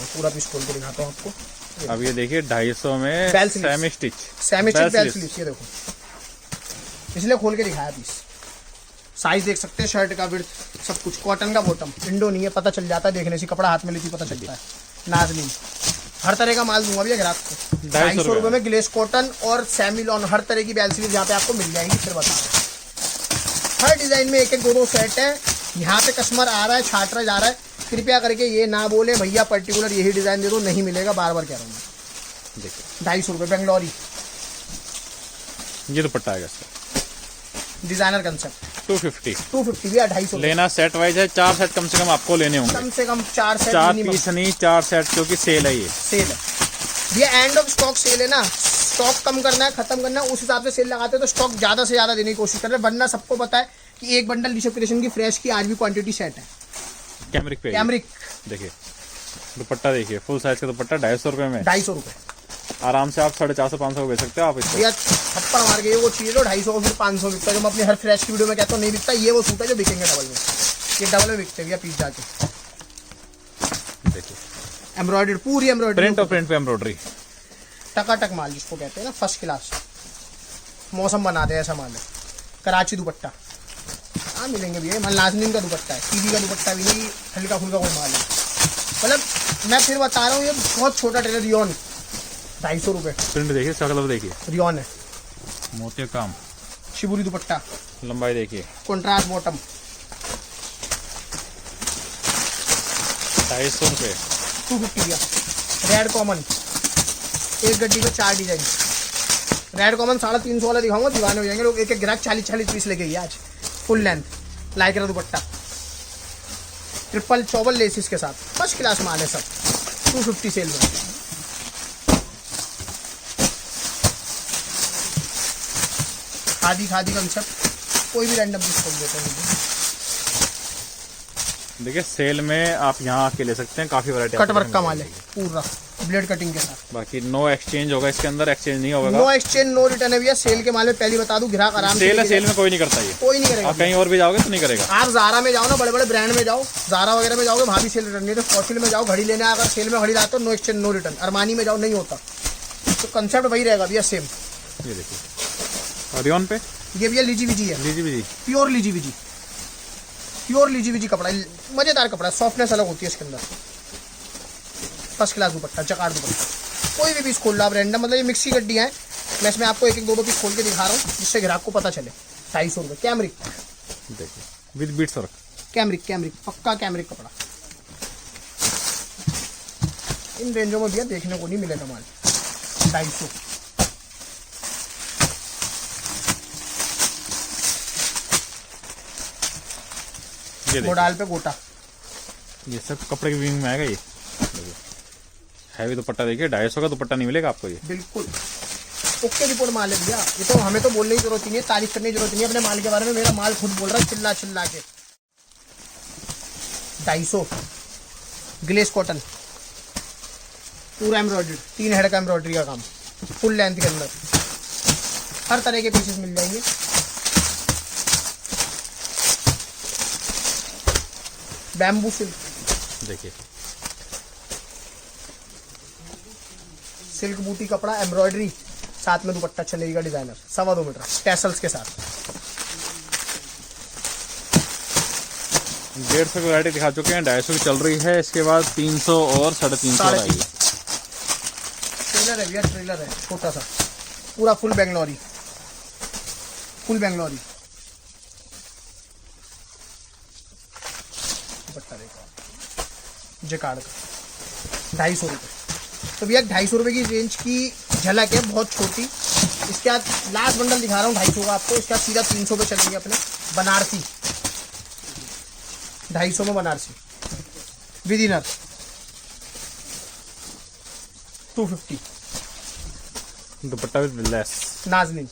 A: पूरा पीस खोल के दिखाता हूँ आपको।
B: अब ये देखिए 250 में
A: bell sleeves.
B: Semi stitch,
A: bell sleeves, ये देखो, इसलिए खोल के दिखाया पीस। साइज देख सकते हैं, शर्ट का विड्थ सब कुछ, कॉटन का बॉटम, इंडो नहीं है, पता चल जाता है देखने से, कपड़ा हाथ में लेती पता चलता है। नाज़नीन, हर तरह का माल दूंगा भैया ग्राहक को। 250 रुपये में ग्लेस कॉटन और सेमिलॉन हर तरह की बेल स्लीव यहाँ पे आपको मिल जाएंगी। फिर बता रहे हैं हर डिजाइन में एक एक दो सेट है। यहाँ पे कस्टमर आ रहा है, छाट रहा जा रहा है, कृपया करके ये ना बोले भैया पर्टिकुलर यही डिजाइन दे दो, नहीं मिलेगा, बार बार कह रहा हूँ मैं।
B: देखिए
A: 250 रुपये बेंगलोरी,
B: ये दुपट्टा आएगा इसका,
A: डिजाइनर कंसेप्ट।
B: 250
A: भैया 250
B: लेना सेट वाइज है, 4 सेट कम से कम आपको लेने होंगे,
A: कम से कम 4 सेट
B: 4
A: मिनिमम।
B: पीस नहीं 4 सेट, क्योंकि सेल है ये,
A: सेल है भैया, एंड ऑफ स्टॉक सेल है ना, स्टॉक कम करना है, खत्म करना है, उस हिसाब से सेल लगाते हैं तो स्टॉक ज्यादा से ज्यादा देने की कोशिश कर रहे हैं। वरना सबको पता है कि एक बंडल ऋषभ क्रिएशन की फ्रेश की आज भी क्वांटिटी सेट है।
B: कैमरिक पे,
A: कैमरिक
B: देखिए दुपट्टा, देखिए फुल साइज का दुपट्टा 250 रुपये में,
A: 250 रुपये।
B: आराम से आप 450-500 को बेच सकते हो आप इसको।
A: भैया थप्पड़ मार के ये वो चीज़ है 250 को फिर 500 बिकता है, जो मैं अपनी हर फ्रेश की वीडियो में कहता हूँ नहीं बिकता, ये वो सूट है जो बिकेंगे डबल में, ये डबल में बिकते भैया पीस जाके।
B: देखिए
A: एम्ब्रॉयडर्ड, पूरी एम्ब्रॉयडरी,
B: प्रिंट और प्रिंट पे एम्ब्रॉयडरी,
A: टकाटक माल जिसको कहते हैं ना, फर्स्ट क्लास, मौसम बना दे ऐसा माल है। कराची दुपट्टा, हाँ मिलेंगे भैया, माल नाज़नीन का दुपट्टा है, टीवी का दुपट्टा भी नहीं, हल्का फुल्का कोई माल है। मतलब मैं फिर बता रहा हूँ ये बहुत छोटा टेलर, रियोन 250 रुपये।
B: प्रिंट देखिए, इसका कलर देखिए,
A: रियोन है,
B: मोती काम,
A: शिबूरी दुपट्टा,
B: लंबाई देखिए,
A: कॉन्ट्रास्ट बॉटम,
B: 250 रुपये।
A: 250 भैया। रेड कॉमन, एक गड्डी में 4 डिजाइन, रेड कॉमन 350 वाला दिखाऊंगा, दीवाने हो जाएंगे लोग। एक एक ग्राहक 40-40 पीस लेके गई आज, full length, Lycra dupatta, triple चौबल लेसिस के साथ, फर्स्ट क्लास माल है सब। 250 सेल में। खादी कंसेप्ट, कोई भी रैंडम पीस खोल देते हैं।
B: देखिए सेल में आप यहाँ आके ले सकते हैं, काफी वैरायटी,
A: कट वर्क का माल है पूरा, ब्लेड कटिंग के साथ।
B: बाकी नो एक्सचेंज होगा इसके अंदर, एक्सचेंज नहीं होगा,
A: नो एक्सचेंज नो रिटर्न है भैया। सेल के माल में पहले बता दूं, ग्राहक आराम
B: सेल है,
A: से
B: सेल में कोई नहीं करता ये,
A: कोई नहीं करेगा।
B: आप कहीं और भी जाओगे तो नहीं करेगा।
A: आप ज़ारा में जाओ ना, बड़े बड़े ब्रांड में जाओ, ज़ारा वगैरह में जाओगे वहाँ भी सेल रिटर्न नहीं है। तो फॉसिल में जाओ, घड़ी लेने अगर सेल में घड़ी लाते हो, no exchange no return. Armani में जाओ, नहीं होता। तो कंसेप्ट वही रहेगा भैया, सेम।
B: ये देखिए और रियोन पे
A: ये भैया लीजी विजी है,
B: लीजी भी
A: प्योर लीजी विजी, प्योर लीजी विजी कपड़ा, मजेदार कपड़ा, सॉफ्टनेस अलग होती है इसके अंदर। फर्स्ट क्लास दुपट्टा, जकार्ड दुपट्टा, कोई भी पीस खोल लो आप रैंडम, मतलब ये मिक्सी गड्डियाँ हैं, मैं इसमें आपको एक एक दो पीस खोल के दिखा रहा हूँ जिससे ग्राहक को पता चले। 250 रुपये कैमरिक,
B: देखिए विद बीट्स वर्क।
A: कैमरिक पक्का कैमरिक कपड़ा। इन रेंजों में भैया देखने को नहीं मिलेगा माल। 250
B: ये देखिए,
A: मोडाल पे गोटा,
B: ये सब कपड़े की विंग में आएगा। ये हैवी दुपट्टा देखिए, 250 का दुपट्टा नहीं मिलेगा आपको ये।
A: बिल्कुल ओके रिपोर्ट माल है भैया, ये तो हमें तो बोलने की जरूरत ही नहीं है, तारीफ करने की जरूरत नहीं है अपने माल के बारे में, मेरा माल खुद बोल रहा है चिल्ला चिल्ला के। 250 ग्लेस कॉटन, पूरा एम्ब्रॉयडरी, 3 हेड का एम्ब्रॉयडरी का काम, फुल लेंथ के अंदर, हर तरह के पीसेस मिल जाएंगे। बैम्बू सिल्क,
B: देखिए
A: सिल्क बूटी कपड़ा, एम्ब्रॉयडरी, साथ में दुपट्टा चलेगा डिजाइनर, 2.25 मीटर टैसल्स के साथ।
B: 150 की वैरायटी दिखा चुके हैं, 250 की चल रही है, इसके बाद 300 और 350 आएगी।
A: ट्रेलर है भैया, ट्रेलर है छोटा सा, पूरा फुल बेंगलोरी, फुल बेंगलोरी दुपट्टा देखो जकार्ड का, 250 रुपये। तो भैया 250 रुपये की रेंज की झलक है, बहुत छोटी। इसके बाद लास्ट बंडल दिखा रहा हूँ 250 का आपको, इसके बाद सीधा 300 पे चलेंगे अपने। बनारसी 250 में, Banarasi with inner 250,
B: dupatta with lace.
A: नाजनीन।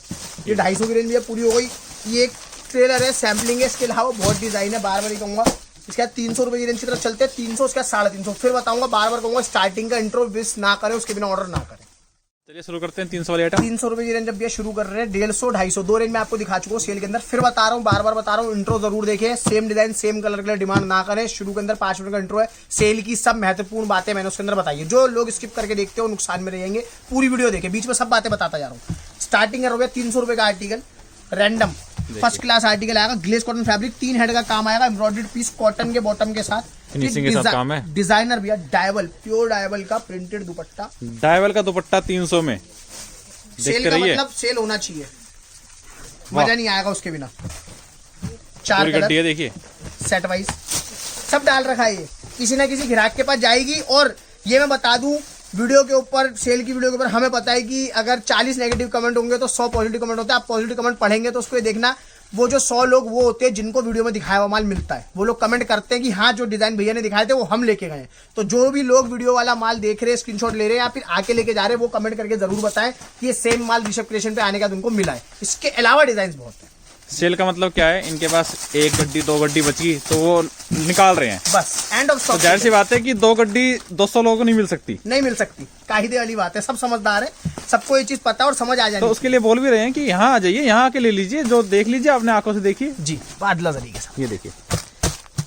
A: ये 250 की रेंज भैया पूरी हो गई। ये एक ट्रेलर है, सैम्पलिंग है, इसके अलावा बहुत डिजाइन है, बार बार ही कहूँगा। इसके बाद 300 रुपये की रेंज की तरफ चलते हैं, 300, उसके बाद 350, फिर बताऊंगा, बार बार कहूँगा स्टार्टिंग का इंट्रो मिस ना करें, उसके बिना ऑर्डर ना करें।
B: चलिए शुरू करते हैं 300 वाली आइटम। 300
A: रुपये की रेंज जब भैया शुरू कर रहे हैं, 150, 250, 2 रेंज में आपको दिखा चुका हूँ सेल के अंदर, फिर बता रहा हूँ, बार बार बता रहा हूँ, इंट्रो जरूर देखें, सेम डिजाइन सेम कलर के लिए डिमांड ना करें। शुरू के अंदर 5 मिनट का इंट्रो है, सेल की सब महत्वपूर्ण बातें मैंने उसके अंदर बताई है, जो लोग स्किप करके देखते हो नुकसान में रहेंगे। पूरी वीडियो देखें, बीच में सब बातें बताता जा रहा हूँ। स्टार्टिंग हो गया 300 रुपये का article, random first class article आएगा, ग्लेस कॉटन फैब्रिक, 3 हेड का काम आएगा, एम्ब्रॉयडर्ड पीस कॉटन के बॉटम के साथ,
B: फिनिशिंग के साथ काम है।
A: डिजाइनर भैया, डायवल, प्योर डायवल का प्रिंटेड दुपट्टा,
B: डायवल का दुपट्टा 300 में।
A: सेल का मतलब सेल होना चाहिए, मजा नहीं आएगा उसके बिना। 4 कलर
B: देखिए,
A: सेट वाइज सब डाल रखा है, ये किसी ना किसी ग्राहक के पास जाएगी। और ये मैं बता दूं, वीडियो के ऊपर, सेल की वीडियो के ऊपर हमें पता है कि अगर 40 नेगेटिव कमेंट होंगे तो 100 पॉजिटिव कमेंट होते हैं। आप पॉजिटिव कमेंट पढ़ेंगे तो उसको ये देखना, वो जो 100 लोग वो होते हैं जिनको वीडियो में दिखाया हुआ माल मिलता है, वो लोग कमेंट करते हैं कि हाँ जो डिजाइन भैया ने दिखाए थे वो हम लेके गए। तो जो भी लोग वीडियो वाला माल देख रहे हैं, स्क्रीनशॉट ले रहे हैं या फिर आके लेके जा रहे हैं, वो कमेंट करके जरूर बताएं कि ये सेम माल ऋषभ क्रिएशन पे आने के बाद उनको मिला है। इसके अलावा डिजाइन बहुत है।
B: सेल का मतलब क्या है, इनके पास 1 गड्डी 2 गड्डी बची तो वो निकाल रहे हैं,
A: बस एंड ऑफ स्टॉक।
B: तो जाहिर सी बात है कि 2 गड्डी 200 लोगों को नहीं मिल सकती,
A: नहीं मिल सकती, काहिदे वाली बात है। सब समझदार है, सबको ये चीज पता है और समझ आ जाए,
B: तो उसके लिए बोल भी रहे हैं कि यहाँ आ जाइए, यहाँ आके ले लीजिए, जो देख लीजिए, अपने आंखों से देखिए
A: जी, बादला तरीके से।
B: ये देखिए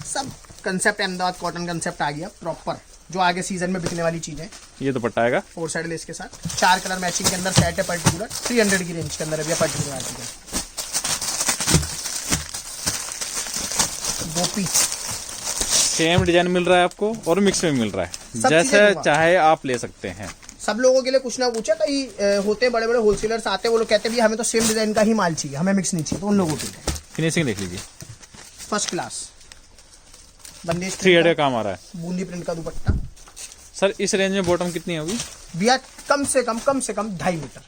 A: सब कंसेप्ट अहमदाबाद कॉटन कंसेप्ट आ गया प्रॉपर, जो आगे सीजन में बिकने वाली चीज है।
B: ये दुपट्टा आएगा
A: 4 साइड लेस के साथ, 4 कलर मैचिंग के अंदर सेट है, पर्टिकुलर 300 की रेंज के अंदर है पर्टिकुलर आर्टिकल। गोपी
B: सेम डिजाइन मिल रहा है आपको और मिक्स में मिल रहा है, जैसे चाहे आप ले सकते हैं।
A: सब लोगों के लिए कुछ ना कुछ है, कई होते हैं बड़े बड़े होलसेलर्स आते हैं, वो लोग कहते हैं भी हमें तो सेम डिजाइन का ही माल चाहिए, हमें मिक्स नहीं चाहिए, तो उन लोगों के लिए
B: फिनिशिंग देख लीजिए,
A: फर्स्ट क्लास बंदेज
B: 3 हेड का काम आ रहा है।
A: बूंदी प्रिंट का दुपट्टा।
B: सर इस रेंज में बॉटम कितनी होगी
A: भैया? कम से कम 2.5 मीटर,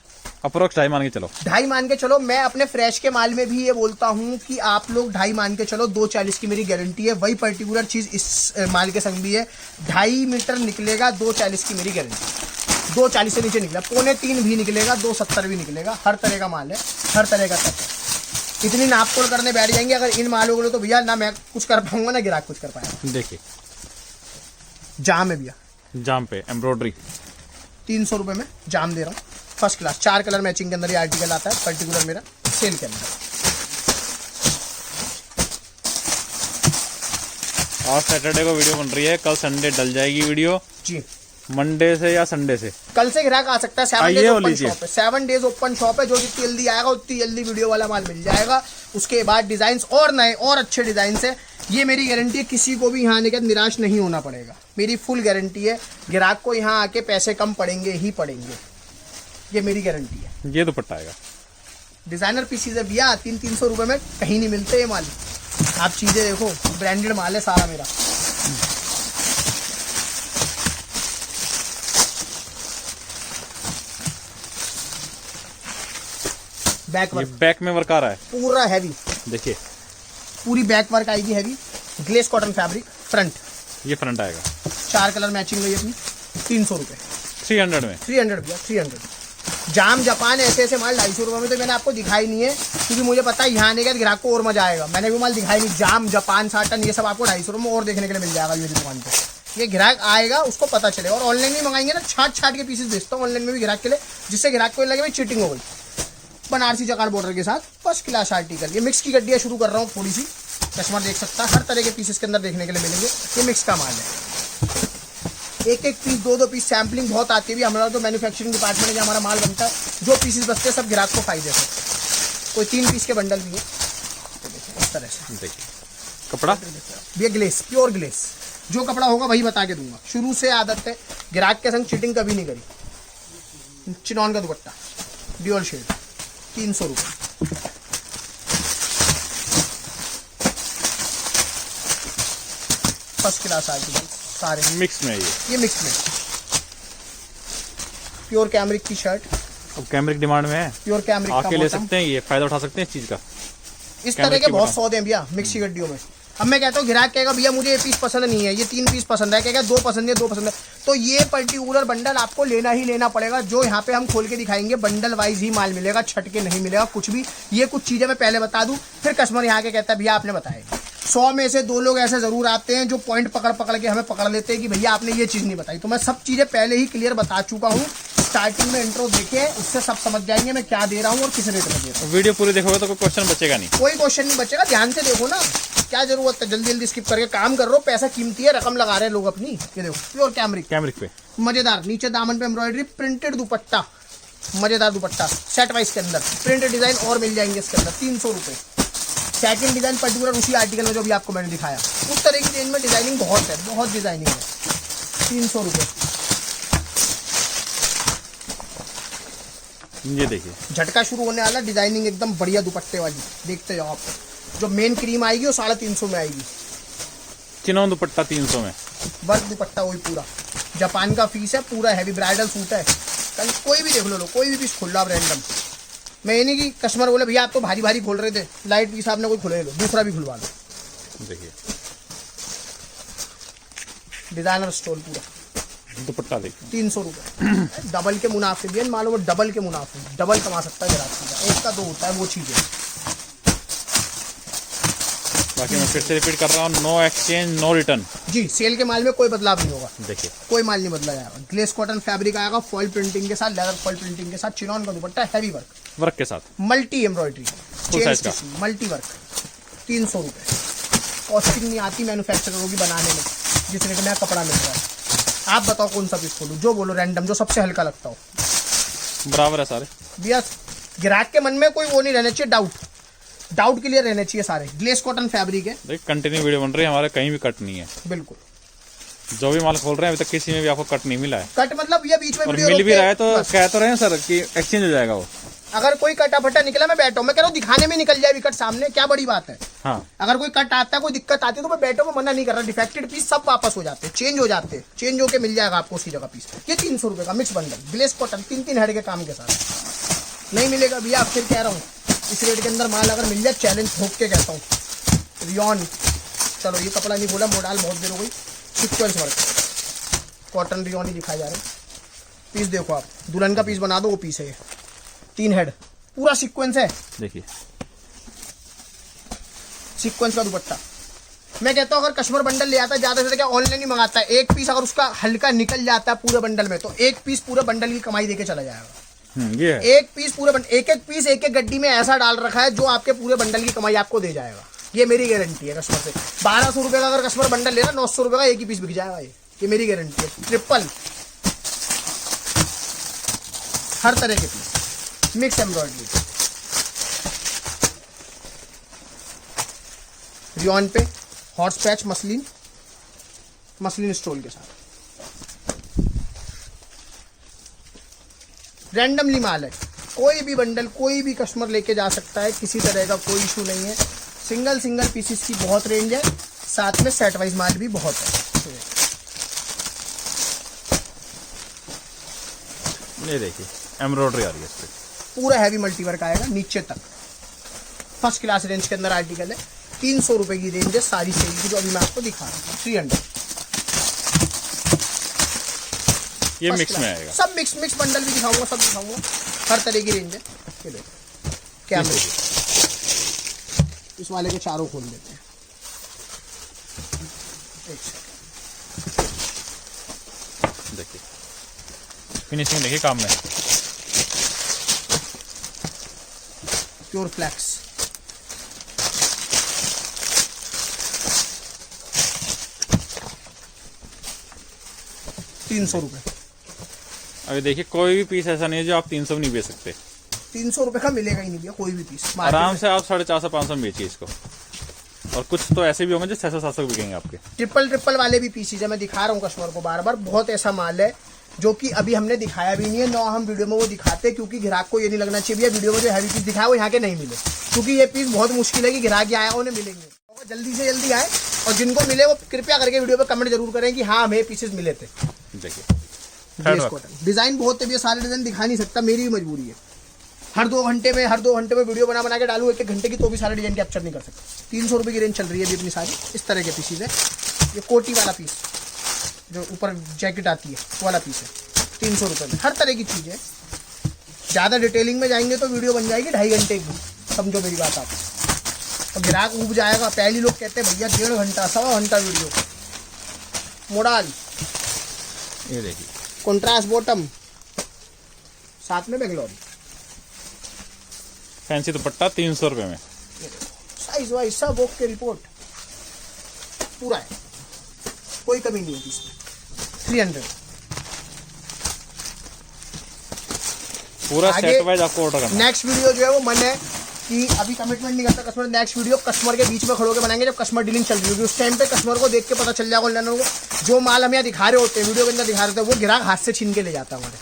B: अप्रोक्स 2.5 मान के चलो।
A: 2.5 मान के चलो। मैं अपने फ्रेश के माल में भी ये बोलता हूँ कि आप लोग 2.5 मान के चलो, 2.40 की मेरी गारंटी है। वही पर्टिकुलर चीज इस माल के संग भी है, 2.5 मीटर निकलेगा, 2.40 की मेरी गारंटी। 2.40 से नीचे निकला, 2.25 भी निकलेगा, 2.70 भी निकलेगा, हर तरह का माल है, हर तरह का तक है। इतनी नापतोल करने बैठ जाएंगे अगर इन मालों को, तो भैया ना मैं कुछ कर पाऊंगा ना ग्राहक कुछ कर पाएगा।
B: देखिए
A: जाम है भैया,
B: जाम पे एम्ब्रॉयडरी,
A: 300 रुपये में जाम दे रहा हूँ, फर्स्ट क्लास। 4 कलर मैचिंग के अंदर ये आर्टिकल आता है, पर्टिकुलर मेरा सेल के अंदर।
B: आज सैटरडे को वीडियो बन रही है, कल संडे डल जाएगी वीडियो
A: जी।
B: मंडे से या संडे से?
A: कल से ग्राहक आ सकता है। 7
B: आइए
A: डेज
B: और
A: ओपन
B: लीजिए।
A: शॉप है, 7 डेज ओपन शॉप है। जो जितनी जल्दी आएगा उतनी जल्दी वीडियो वाला माल मिल जाएगा। उसके बाद डिजाइन और नए और अच्छे डिजाइन है। ये मेरी गारंटी है, किसी को भी यहाँ आने के बाद निराश नहीं होना पड़ेगा। मेरी फुल गारंटी है, ग्राहक को यहाँ आके पैसे कम पड़ेंगे ही पड़ेंगे, ये मेरी गारंटी है।
B: ये दुपट्टा आएगा,
A: डिजाइनर पीसीज है भैया, 300 रुपए में कहीं नहीं मिलते ये माल। आप चीजें देखो, ब्रांडेड माल है सारा मेरा। बैक
B: ये
A: वर्क
B: बैक में वर्क आ रहा है,
A: पूरा हैवी,
B: देखिए
A: पूरी बैक वर्क आएगी heavy. Glace cotton fabric. Front
B: ये फ्रंट आएगा
A: 4 कलर मैचिंग गई अपनी। 300 रुपए,
B: 300 में।
A: 300 भैया, 300। जाम जापान ऐसे ऐसे माल 250 रुपए में तो मैंने आपको दिखाई नहीं है, क्योंकि मुझे पता है यहाँ आने के बाद ग्राहक को और मजा आएगा। मैंने भी माल दिखाई नहीं। जाम जापान साटन ये सब आपको 250 रुपए में और देखने के लिए मिल जाएगा मेरी दुकान पे। ये ग्राहक आएगा उसको पता चलेगा। और ऑनलाइन भी मंगाएंगे ना, छाट के पीसेस बेचता हूँ ऑनलाइन में भी ग्राहक के लिए, जिससे ग्राहक को लगे भाई चीटिंग हो गई। बनारसी जकार्ड बॉर्डर के साथ फर्स्ट क्लास आर्टिकल। ये मिक्स की गड्डियाँ शुरू कर रहा हूँ थोड़ी सी, कस्टमर देख सकता है। हर तरह के पीसेस के अंदर देखने के लिए मिलेंगे। ये मिक्स का माल है। एक पीस 2 पीस सैम्पलिंग बहुत आती है भी। हमारा तो मैन्युफैक्चरिंग डिपार्टमेंट में हमारा माल बनता है, जो पीसेस बचते हैं सब ग्राहक को फायदे से। कोई 3 पीस के बंडल भी है, तो देखिए इस तरह से।
B: देखिए कपड़ा
A: ये ग्लेस, प्योर ग्लेस। जो कपड़ा होगा वही बता के दूंगा। शुरू से आदत है, ग्राहक के संग चीटिंग कभी नहीं करी। चिनॉन का दुपट्टा ड्यूअल शेड, 300 रुपये। फर्स्ट क्लास आर्टिकल सारे
B: मिक्स में। ये
A: मिक्स में प्योर कैमरिक की शर्ट।
B: अब कैमरिक डिमांड में है,
A: प्योर कैमरिक
B: आके ले
A: बॉटम।
B: सकते हैं, ये फायदा उठा सकते हैं इस चीज का।
A: इस तरह
B: कैमरिक
A: के
B: की
A: बहुत
B: बॉटम।
A: सौदे हैं भैया मिक्स की गड्डियों में। अब मैं कहता हूँ ग्राहक कहेगा भैया मुझे ये पीस पसंद नहीं है, ये 3 पीस पसंद है, कहेगा 2 पसंद है, 2 पसंद है, तो ये पर्टिकुलर बंडल आपको लेना ही लेना पड़ेगा। जो यहाँ पे हम खोल के दिखाएंगे बंडल वाइज ही माल मिलेगा, छट के नहीं मिलेगा कुछ भी। ये कुछ चीजें मैं पहले बता दूं, फिर कस्टमर यहाँ के कहता है भैया आपने बताया। 100 में से 2 लोग ऐसे जरूर आते हैं जो पॉइंट पकड़ के हमें पकड़ लेते हैं कि भैया आपने ये चीज नहीं बताई। तो मैं सब चीजें पहले ही क्लियर बता चुका हूँ। स्टार्टिंग में इंट्रो देखे, उससे सब समझ जाएंगे मैं क्या दे रहा हूँ और किस रेट में दे रहा हूँ।
B: वीडियो पूरी देखोगे तो कोई क्वेश्चन बचेगा नहीं,
A: कोई क्वेश्चन नहीं बचेगा। ध्यान से देखो ना, क्या जरूरत है जल्दी जल्दी स्किप करके काम कर रहे हो। पैसा कीमती है, रकम लगा रहे हैं लोग अपनी। ये देखो प्योर कैमरिक,
B: कैमरिक पे
A: मजेदार। नीचे दामन पे एम्ब्रॉयडरी, प्रिंटेड दुपट्टा, मजेदार दुपट्टा सेट वाइज के अंदर। प्रिंटेड डिजाइन और मिल जाएंगे इसके अंदर। 300 रुपए। सेकंड डिजाइन पर्टिकुलर उसी आर्टिकल में जो भी आपको मैंने दिखाया, उस तरह की रेंज में डिजाइनिंग बहुत है, बहुत डिजाइनिंग है। 300 रुपए।
B: ये देखिए
A: झटका शुरू होने वाला, डिजाइनिंग एकदम बढ़िया दुपट्टे वाली। देखते जाओ आप, जो मेन क्रीम आएगी वो 350 में आएगी।
B: चिनौन दुपट्टा 300 में।
A: वर्क दुपट्टा वही पूरा जापान का पीस है, पूरा हैवी ब्राइडल सूट है। कल कोई भी देख लो, कोई भी पीस खोल लो आप रैंडम। मैं ये नहीं कि कस्टमर बोले भैया आप तो भारी भारी खोल रहे थे, लाइट पीस आपने कोई खुले लो, दूसरा भी खुलवा लो।
B: देखिए
A: डिजाइनर स्टोल पूरा
B: दुपट्टा देखिए
A: 300 रुपये। डबल के मुनाफे भी है, मालूम है डबल के मुनाफे, डबल कमा सकता है ग्राहक। एक का 2 होता है वो चीज़ है।
B: बाकी मैं फिर से रिपीट कर रहा हूँ, नो एक्सचेंज नो रिटर्न।
A: जी, सेल के माल में कोई बदलाव नहीं होगा।
B: देखिए
A: कोई माल नहीं बदला जाएगा। ग्लेस कॉटन फैब्रिक आएगा, फॉइल प्रिंटिंग के साथ, लेदर फॉइल प्रिंटिंग के साथ, चिनॉन का दुपट्टा, हैवी
B: वर्क के साथ,
A: मल्टी एम्ब्रॉयडरी,
B: size का।
A: Multi work. 300 रुपये। कॉस्टिंग नहीं आती मैन्युफैक्चररों की बनाने में, जिस रेट में कपड़ा मिल रहा है। आप बताओ कौन सा पीस खोलूं, जो बोलो रैंडम, जो सबसे हल्का लगता हो।
B: बराबर है सारे
A: भैया ग्राहक के मन में कोई वो नहीं रहना चाहिए, डाउट क्लियर रहने चाहिए सारे। ग्लेस कॉटन फैब्रिक है।
B: देखिए कंटिन्यू वीडियो बन रही है हमारे, कहीं भी कट नहीं है।
A: बिल्कुल,
B: जो भी माल खोल रहे हैं अभी तक किसी में भी आपको कट नहीं मिला है।
A: कट मतलब ये बीच में
B: और
A: वीडियो
B: मिल भी
A: रोक के
B: रहा है तो
A: बस।
B: कह तो रहे हैं सर कि एक्सचेंज हो जाएगा वो।
A: अगर कोई कटा फटा निकला मैं बैठो, मैं कह रहा हूँ दिखाने में निकल जाए विकट सामने, क्या बड़ी बात है।
B: हाँ
A: अगर कोई कट आता है, कोई दिक्कत आती है तो मैं बैठो, मैं मना नहीं कर रहा। डिफेक्टेड पीस सब वापस हो जाते हैं, चेंज हो जाते हैं, चेंज होके मिल जाएगा आपको उसी जगह पीस। ये 300 रुपए का mix bundle, glace cotton, 3 head के काम के साथ नहीं मिलेगा भैया। फिर कह रहा हूँ इस रेट के अंदर माल अगर मिल जाए, चैलेंज ठोक के कहता हूँ। रियॉन, चलो ये कपड़ा नहीं बोला, मोडाल बहुत देर हो गई। सीक्वेंस वर्क, कॉटन रियॉन ही दिखाए जा रहे हैं। पीस देखो आप, दुल्हन का पीस बना दो वो पीस है ये। 3 हेड, पूरा सीक्वेंस है।
B: देखिए
A: सीक्वेंस का दुपट्टा। मैं कहता हूँ अगर कस्टमर बंडल ले आता है, ज्यादा से ज्यादा क्या ऑनलाइन ही मंगाता है, एक पीस अगर उसका हल्का निकल जाता है पूरे बंडल में, तो एक पीस पूरे बंडल की कमाई देके चला जाएगा।
B: ये है।
A: एक पीस पूरे एक पीस एक गड्डी में ऐसा डाल रखा है जो आपके पूरे बंडल की कमाई आपको दे जाएगा। ये मेरी गारंटी है कस्टमर से। 1200 रुपए का अगर कस्टमर बंडल ले रहा है, 900 रुपए का एक ही पीस बिक जाएगा। ये मेरी गारंटी है। ट्रिपल हर तरह के पीस, मिक्स एम्ब्रॉयडरी, रियॉन पे हॉर्स पैच मसलिन स्टोल के साथ। रैंडमली माल है, कोई भी बंडल कोई भी कस्टमर लेके जा सकता है, किसी तरह का कोई इशू नहीं है। सिंगल पीसेस की बहुत रेंज है, साथ में सेट वाइज माल भी बहुत है।
B: ये देखिए एम्ब्रॉयडरी आ रही है इस पे,
A: पूरा हैवी मल्टीवर्क आएगा नीचे तक। फर्स्ट क्लास रेंज के अंदर आर्टिकल है। 300 रुपए की रेंज है सारी सेल की, जो अभी मैं आपको दिखा रहा हूँ। 300
B: ये मिक्स में आएगा।
A: सब मिक्स बंडल भी दिखाऊंगा, सब दिखाऊंगा। हर तरह की रेंज है। ये देखो क्या इस वाले के चारों खोल देते हैं।
B: देखिए फिनिशिंग देखिए काम में,
A: प्योर फ्लैक्स, ₹300।
B: अभी देखिए कोई भी पीस ऐसा नहीं है जो आप 300 में नहीं बेच सकते।
A: 300 रुपए का मिलेगा ही नहीं भैया कोई भी पीस।
B: आराम से आप 450-500 में बेचिए इसको। और कुछ तो ऐसे भी होंगे जो 600-700 बिकेंगे आपके।
A: ट्रिपल वाले भी पीसीज है, मैं दिखा रहा हूँ कस्टमर को बार बार। बहुत ऐसा माल है जो कि अभी हमने दिखाया भी नहीं है, ना हम वीडियो में वो दिखाते, क्योंकि ग्राहक को ये नहीं लगना चाहिए भैया वीडियो में जो हैवी पीस दिखाया वो यहाँ के नहीं मिले, क्योंकि ये पीस बहुत मुश्किल है कि ग्राहक आया उन्हें मिलेंगे। तो जल्दी से जल्दी आए, और जिनको मिले वो कृपया करके वीडियो पे कमेंट जरूर करें कि हाँ हमें पीसेस मिले थे।
B: देखिए
A: डिजाइन बहुत है भैया, सारे डिजाइन दिखा नहीं सकता, मेरी भी मजबूरी है। हर दो घंटे में वीडियो बना के डालू एक घंटे की, तो भी सारे डिजाइन कैप्चर नहीं कर सकता। 300 रुपए की रेंज चल रही है अभी अपनी सारी। इस तरह के पीसेज है। ये कोटी वाला पीस जो ऊपर जैकेट आती है वो वाला पीस है, 300 रुपए में। हर तरह की चीज है। ज्यादा डिटेलिंग में जाएंगे तो वीडियो बन जाएगी 2.5 घंटे की, समझो मेरी बात आप। और ग्राहक उब जाएगा। पहले लोग कहते हैं भैया 1.5 घंटा 1.25 घंटा वीडियो। मोडाल,
B: ये देखिए
A: कॉन्ट्रास्ट बॉटम, साथ में बेंगलोर
B: फैंसी दुपट्टा 300 रुपए में।
A: साइज वाइज सब ओके, रिपोर्ट पूरा है, कोई कमी नहीं है इसमें। 300
B: पूरा सेट वाइज आपको ऑर्डर करना।
A: नेक्स्ट वीडियो जो है वो मन है कि अभी कमिटमेंट नहीं करता कस्टमर। नेक्स्ट वीडियो कस्टमर के बीच में खड़ो के बनाएंगे जब कस्टमर डीलिंग चल रही होगी। उस टाइम पे कस्टमर को देख के पता चल जाएगा ऑनलाइन को, जो माल हम यहाँ दिखा रहे होते हैं वीडियो के अंदर दिखा रहे होते हैं, वो ग्राहक हाथ से छीन के ले जाता है हमारे।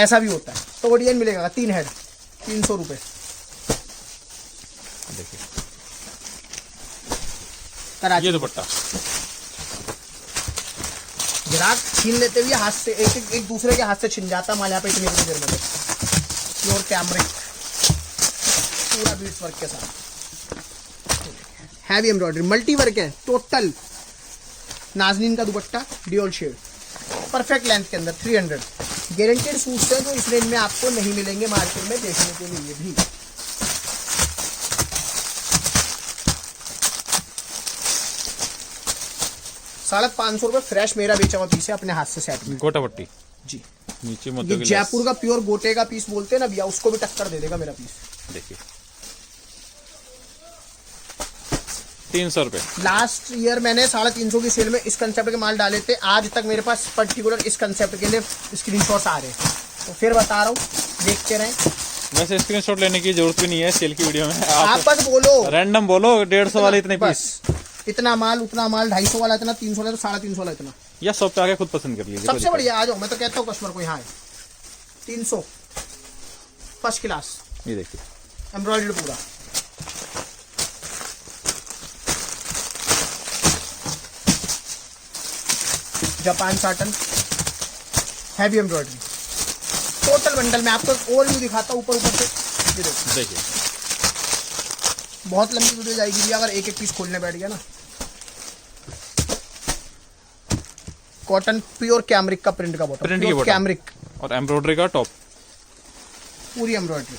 A: ऐसा भी होता है। तो वो डिजाइन मिलेगा 3 हेड 300 रुपए।
B: देखिए
A: कराची
B: ये दुपट्टा
A: ग्राहक छीन लेते हुए हाथ से, एक दूसरे के हाथ से छीन जाता माल यहाँ पे इतनी देर में। प्योर कैमरिक, पूरा बीट्स वर्क के साथ, हैवी एम्ब्रॉयडरी, मल्टी वर्क है टोटल। नाजनीन का dupatta dual shade, perfect length के अंदर। 300 गारंटेड सूट्स हैं जो इस रेंज में आपको नहीं मिलेंगे मार्केट में देखने के लिए भी। ₹550 फ्रेश मेरा बेचा हुआ पीस है, अपने हाथ से सेट में।
B: गोटा पट्टी
A: जी,
B: नीचे
A: ये
B: मोती की
A: जयपुर का प्योर गोटे का पीस बोलते हैं ना भैया, उसको भी टक्कर दे देगा मेरा पीस।
B: देखिए 300 रुपए।
A: लास्ट ईयर मैंने 350 की सेल में इस कंसेप्ट के माल डाले थे। आज तक मेरे पास पर्टिकुलर इस कंसेप्ट के लिए स्क्रीनशॉट्स आ रहे हैं, तो फिर बता रहा हूँ, देखते रहें।
B: वैसे स्क्रीनशॉट लेने की जरूरत भी नहीं है सेल की वीडियो में।
A: आप बस बोलो,
B: रैंडम बोलो 150 वाले इतने पीस,
A: इतना माल उतना माल, 250 वाला इतना, 300 वाला तो 350 वाला इतना।
B: या शॉप पे आके खुद पसंद कर लीजिए।
A: सबसे बढ़िया आ जाओ, मैं तो कहता हूँ कस्टमर को यहाँ 300 फर्स्ट क्लास
B: ये देखिए
A: एम्ब्रॉयडर्ड पूरा। Japan satin, heavy embroidery, total bundle में आपको ओवरव्यू दिखाता हूँ ऊपर से। ये
B: देखिए
A: बहुत लंबी वीडियो जाएगी भी अगर एक एक पीस खोलने बैठ गया ना। कॉटन प्योर कैमरिक का प्रिंट का बॉटम,
B: प्रिंट की बॉटम
A: कैमरिक
B: और एम्ब्रॉयडरी का टॉप,
A: पूरी एम्ब्रॉयडरी।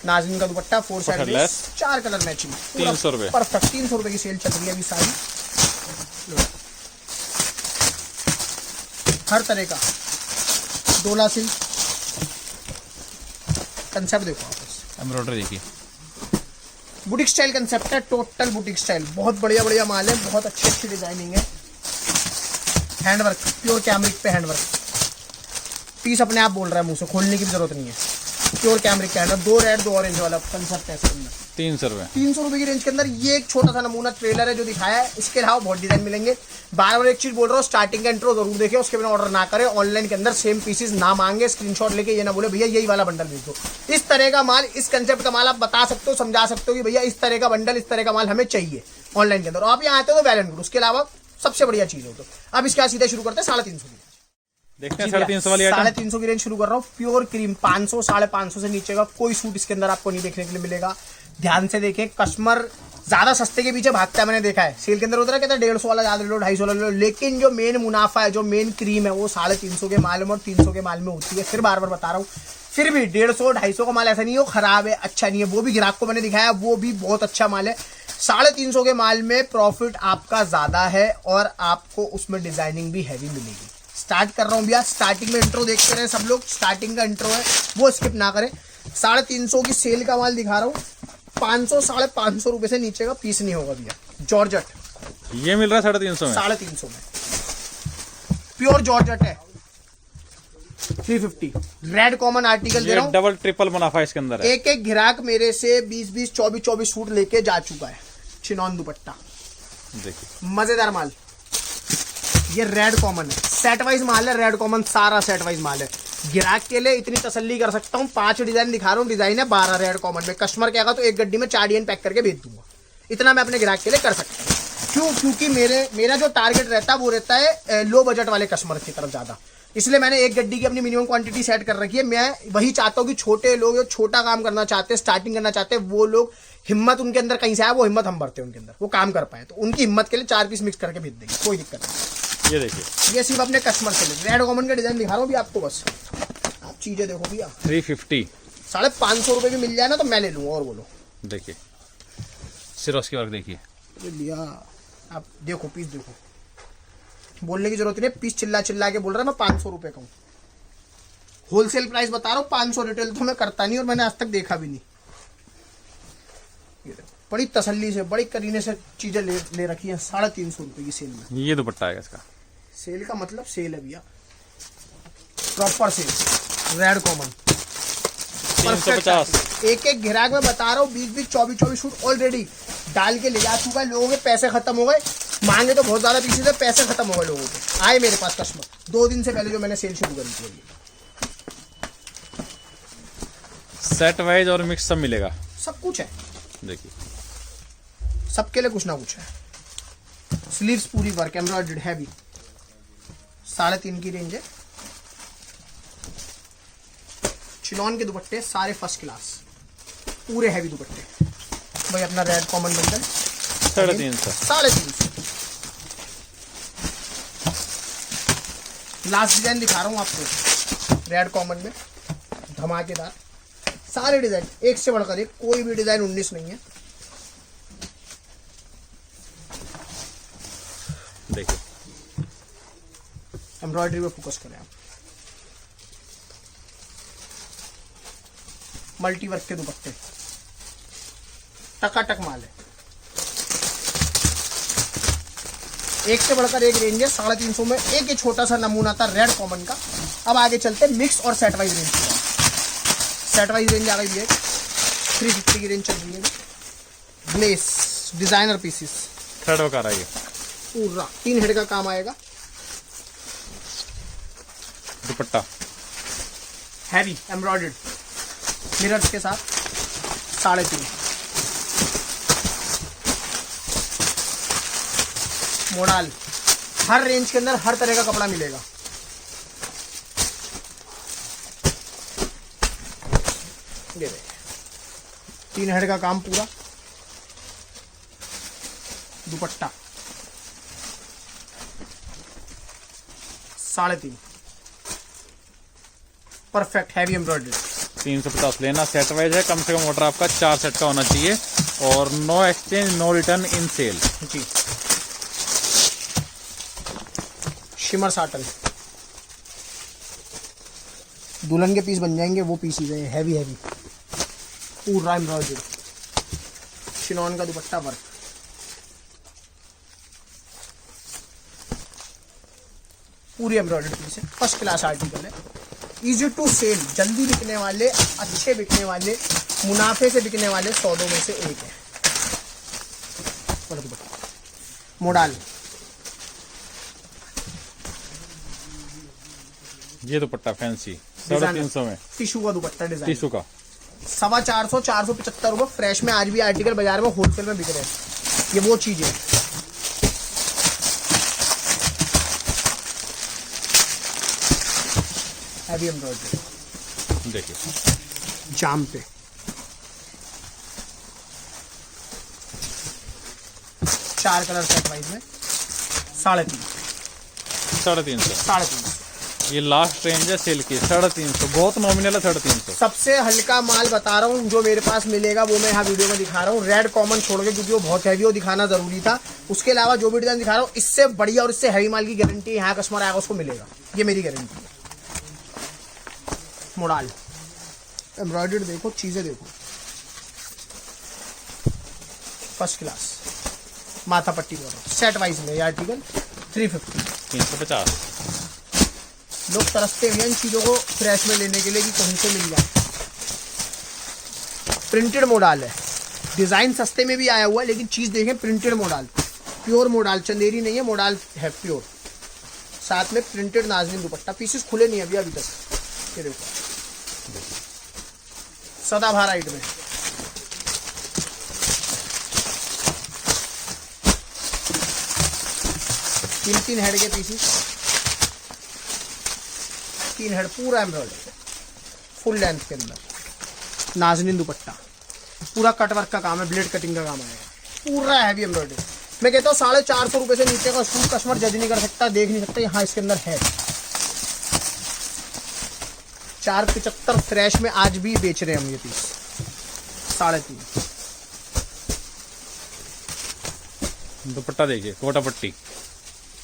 A: नाज़नीन का दुपट्टा 4 साइड लेस, 4 कलर मैचिंग,
B: 300 रुपए
A: परफेक्ट। 300 रुपए की सेल चल रही है अभी सारी। हर तरह का डोला सिल्क कंसेप्ट देखो आप,
B: एम्ब्रॉयडरी देखिए,
A: बुटीक स्टाइल कंसेप्ट है, टोटल बुटीक स्टाइल। बहुत बढ़िया बढ़िया माल है, बहुत अच्छी डिजाइनिंग है। हैंडवर्क प्योर कैमरिक पे हैंडवर्क, पीस अपने आप बोल रहा है मुंह से, खोलने की भी जरूरत नहीं है। प्योर कैमरिक का है ना, 2 रेड 2 ऑरेंज वाला कंसेप्ट है इसके अंदर।
B: 300 रुपए
A: 300 रुपए की रेंज के अंदर ये एक छोटा सा नमूना ट्रेलर है जो दिखाया है। इसके अलावा बहुत डिजाइन मिलेंगे। बार बार एक चीज बोल रहा हूँ, स्टार्टिंग का इंट्रो जरूर देखें, उसके बिना ऑर्डर ना करें। ऑनलाइन के अंदर सेम पीसेस ना मांगे, स्क्रीनशॉट लेके ये ना बोले भैया यही वाला बंडल भेज दो। इस तरह का माल, इस कंसेप्ट का माल आप बता सकते हो, समझा सकते हो कि भैया इस तरह का बंडल, इस तरह का माल हमें चाहिए ऑनलाइन के अंदर। आप यहाँ आते हो तो वेल एंड गुड, उसके अलावा सबसे बढ़िया चीज हो। तो अब इसके बाद सीधा शुरू करते हैं 350 की।
B: देखते हैं 350 वाली आइटम।
A: 350 की रेंज शुरू कर रहा हूँ। प्योर क्रीम 500 550 से नीचे का कोई सूट इसके अंदर आपको नहीं देखने के लिए मिलेगा। ध्यान से देखें, कस्टमर ज्यादा सस्ते के पीछे भागता है, मैंने देखा है। सेल के अंदर होता है कहता है 150 वाला ज्यादा ले लो, 250 वाला ले लो, लेकिन जो मेन मुनाफा है, जो मेन क्रीम है, वो 350 के माल में और 300 के माल में होती है। फिर बार बार बता रहा हूँ, फिर भी 150 250 का माल ऐसा नहीं है वो खराब है, अच्छा नहीं है। वो भी ग्राहक को मैंने दिखाया, वो भी बहुत अच्छा माल है। 350 के माल में प्रॉफिट आपका ज्यादा है और आपको उसमें डिजाइनिंग भी हैवी मिलेगी। स्टार्ट कर रहा हूँ भैया, स्टार्टिंग में इंट्रो देखते रहे सब लोग, स्टार्टिंग का इंट्रो है वो स्किप ना करें। 350 की सेल का माल दिखा रहा हूँ। 500 550 रुपए से नीचे का पीस नहीं होगा भैया। जॉर्जेट
B: ये मिल रहा है 350 में,
A: 350 में प्योर जॉर्जेट है। 350 रेड कॉमन आर्टिकल दे रहा हूँ।
B: डबल ट्रिपल मुनाफा इसके अंदर है।
A: एक एक ग्राहक मेरे से 20 24 सूट लेके जा चुका है। चिनॉन दुपट्टा
B: देखिए
A: मजेदार माल। ये रेड कॉमन है, सेट वाइज माल है। रेड कॉमन सारा सेट वाइज माल है। ग्राहक के लिए इतनी तसल्ली कर सकता हूँ, 5 डिजाइन दिखा रहा हूँ, डिजाइन है 12 रेड कॉमन में। कस्टमर कहेगा तो एक गड्डी में 4 डिजाइन पैक करके भेज दूंगा। इतना मैं अपने ग्राहक के लिए कर सकता हूँ। क्यों? क्योंकि मेरा जो टारगेट रहता है वो रहता है लो बजट वाले कस्टमर की तरफ ज्यादा। इसलिए मैंने एक गड्डी की अपनी मिनिमम क्वांटिटी सेट कर रखी है। मैं वही चाहता हूँ कि छोटे लोग जो छोटा काम करना चाहते हैं, स्टार्टिंग करना चाहते हैं, वो लोग हिम्मत उनके अंदर कहीं से आए, वो हिम्मत हम भरते हैं उनके अंदर, वो काम कर पाए। तो उनकी हिम्मत के लिए 4 पीस मिक्स करके भेज देंगे, कोई दिक्कत नहीं।
B: ये देखिए,
A: ये सिर्फ अपने कस्टमर के लिए रेड कॉमन का डिजाइन दिखा रहा हूँ भी आपको, बस आप चीजें देखो भैया।
B: 350
A: 550 रुपए भी मिल जाए ना तो मैं ले लूंगा। और बोलो,
B: देखिए सिरोस्की वर्क देखिए।
A: लिया आप देखो, पीस देखो, बोलने की जरूरत नहीं। पीस चिल्ला चिल्ला के बोल रहा है, मैं 500 रुपए का हूँ। होलसेल प्राइस बता रहा हूँ 500। रिटेल तो मैं करता नहीं और मैंने आज तक देखा भी नहीं। बड़ी तसल्ली से, बड़ी करीने से चीजें ले रखी हैं 350 रुपए की सेल में।
B: ये दुपट्टा है इसका।
A: सेल का मतलब सेल है भैया, प्रॉपर सेल। Red common
B: 350।
A: एक एक ग्राहक में बता रहा हूँ 20 24 सूट ऑलरेडी डाल के ले जा चुका है। लोगों के पैसे खत्म हो गए, मांगे तो बहुत ज्यादा पीछे से, पैसे खत्म हो गए लोगों के। आए मेरे पास कस्टमर 2 दिन से पहले जो मैंने सेल शुरू करी थी।
B: सेट वाइज और मिक्स सब मिलेगा,
A: सब कुछ है,
B: देखिए
A: सबके लिए कुछ ना कुछ है। स्लीव्स पूरी वर्क एम्ब्रॉयडर्ड हैवी। 350 की रेंज है। चिनॉन के दुपट्टे सारे फर्स्ट क्लास, पूरे हैवी दुपट्टे। भाई अपना red common bundle
B: 350।
A: Last design दिखा रहा हूँ आपको रेड कॉमन में, धमाकेदार सारे डिजाइन, एक से बढ़कर एक, कोई भी डिजाइन 19 नहीं है।
B: देखिए
A: एम्ब्रॉयडरी पे फोकस करें आप। मल्टी वर्क के दुपट्टे, टकाटक माल है। एक से बढ़कर एक रेंज है। 350 में एक छोटा सा नमूना था रेड कॉमन का। अब आगे चलते मिक्स और set wise range. Set wise range आ गई है। 350 की रेंज चल रही है। ग्लेस डिजाइनर पीसेस,
B: थ्रेड वर्क आ रहा है,
A: पूरा 3 हेड का काम आएगा।
B: दुपट्टा
A: हैवी एम्ब्रॉयडर्ड मिरर्स के साथ 350। मोडाल, हर रेंज के अंदर हर तरह का कपड़ा मिलेगा। ये देखिए 3 हेड का काम पूरा। दुपट्टा 350 परफेक्ट हैवी एम्ब्रॉयडरी।
B: 350 लेना। सेट वाइज है, कम से कम ऑर्डर आपका 4 सेट का होना चाहिए और नो एक्सचेंज नो रिटर्न इन सेल।
A: जी शिमर साटन, दुल्हन के पीस बन जाएंगे वो पीसीज है। हैवी हैवी पूरा एम्ब्रॉयडरी। चिनॉन का दुपट्टा वर्क, पूरी एम्ब्रॉयडरी पीस है। फर्स्ट क्लास आर्टिकल है। इजी टू सेल, जल्दी बिकने वाले, अच्छे बिकने वाले, मुनाफे से बिकने वाले सौदों में से एक है। मोडाल,
B: ये दुपट्टा फैंसी 350 में,
A: टिश्यू का दुपट्टा डिजाइन,
B: टिश्यू का
A: 450 475 रुपए फ्रेश में। आज भी आर्टिकल बाजार में होलसेल में बिक रहे हैं। ये वो चीज है। हैवी एम्ब्रॉयडरी
B: देखिए,
A: जाम पे, चार कलर सेट वाइज में 350,
B: 350। ये लास्ट रेंज है सेल की 350, बहुत नॉमिनल है 350।
A: सबसे हल्का माल बता रहा हूँ जो मेरे पास मिलेगा वो मैं यहाँ वीडियो में दिखा रहा हूँ। रेड कॉमन छोड़ के, क्योंकि वो बहुत हैवी हो, दिखाना जरूरी था। उसके अलावा जो भी डिजाइन दिखा रहा हूँ इससे बढ़िया और इससे हैवी माल की गारंटी यहाँ कस्टमर आएगा उसको मिलेगा, ये मेरी गारंटी है। मोडाल एम्ब्रॉयडर्ड देखो, चीजें देखो फर्स्ट क्लास, माथा पट्टी बॉर्डर सेट वाइज में। ये आर्टिकल
B: 350।
A: लोग तरसते हैं इन चीजों को फ्रेश में लेने के लिए कि कहीं से मिल जाए। प्रिंटेड मोडाल है, डिजाइन सस्ते में भी आया हुआ है, लेकिन चीज देखें printed modal, pure modal, Chanderi नहीं है, मोडाल है प्योर। साथ में प्रिंटेड नाज़नीन दुपट्टा, पीसेस खुले नहीं है अभी तक। ये देखो सदाबहार आइटम में, तीन हेड के पीसेस, 3 हेड पूरा एम्ब्रॉयडरी फुल लेंथ के अंदर, नाज़नीन दुपट्टा, पूरा कटवर्क का काम है, ब्लेड कटिंग का काम आएगा, पूरा हैवी एम्ब्रॉयडरी। मैं कहता हूँ 450 रुपये से नीचे का सूट कस्टमर जज नहीं कर सकता, देख नहीं सकता। यहाँ इसके अंदर है 475 फ्रेश में आज भी बेच रहे हैं हम ये पीस 3.5।
B: दुपट्टा देखिए, कोटा पट्टी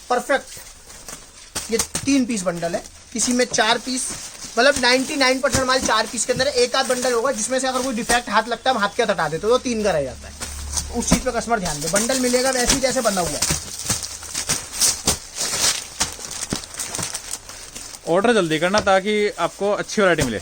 A: परफेक्ट। ये 3 पीस बंडल है, किसी में 4 पीस, मतलब 99% माल 4 पीस के अंदर है। एक आध बंडल होगा जिसमें से अगर कोई डिफेक्ट हाथ लगता है हम हाथ के हटा देते तो 3 का रह जाता है। उस चीज पे कस्टमर ध्यान दे। बंडल मिलेगा वैसे ही जैसे बना हुआ है।
B: ऑर्डर जल्दी करना ताकि आपको अच्छी वैरायटी मिले।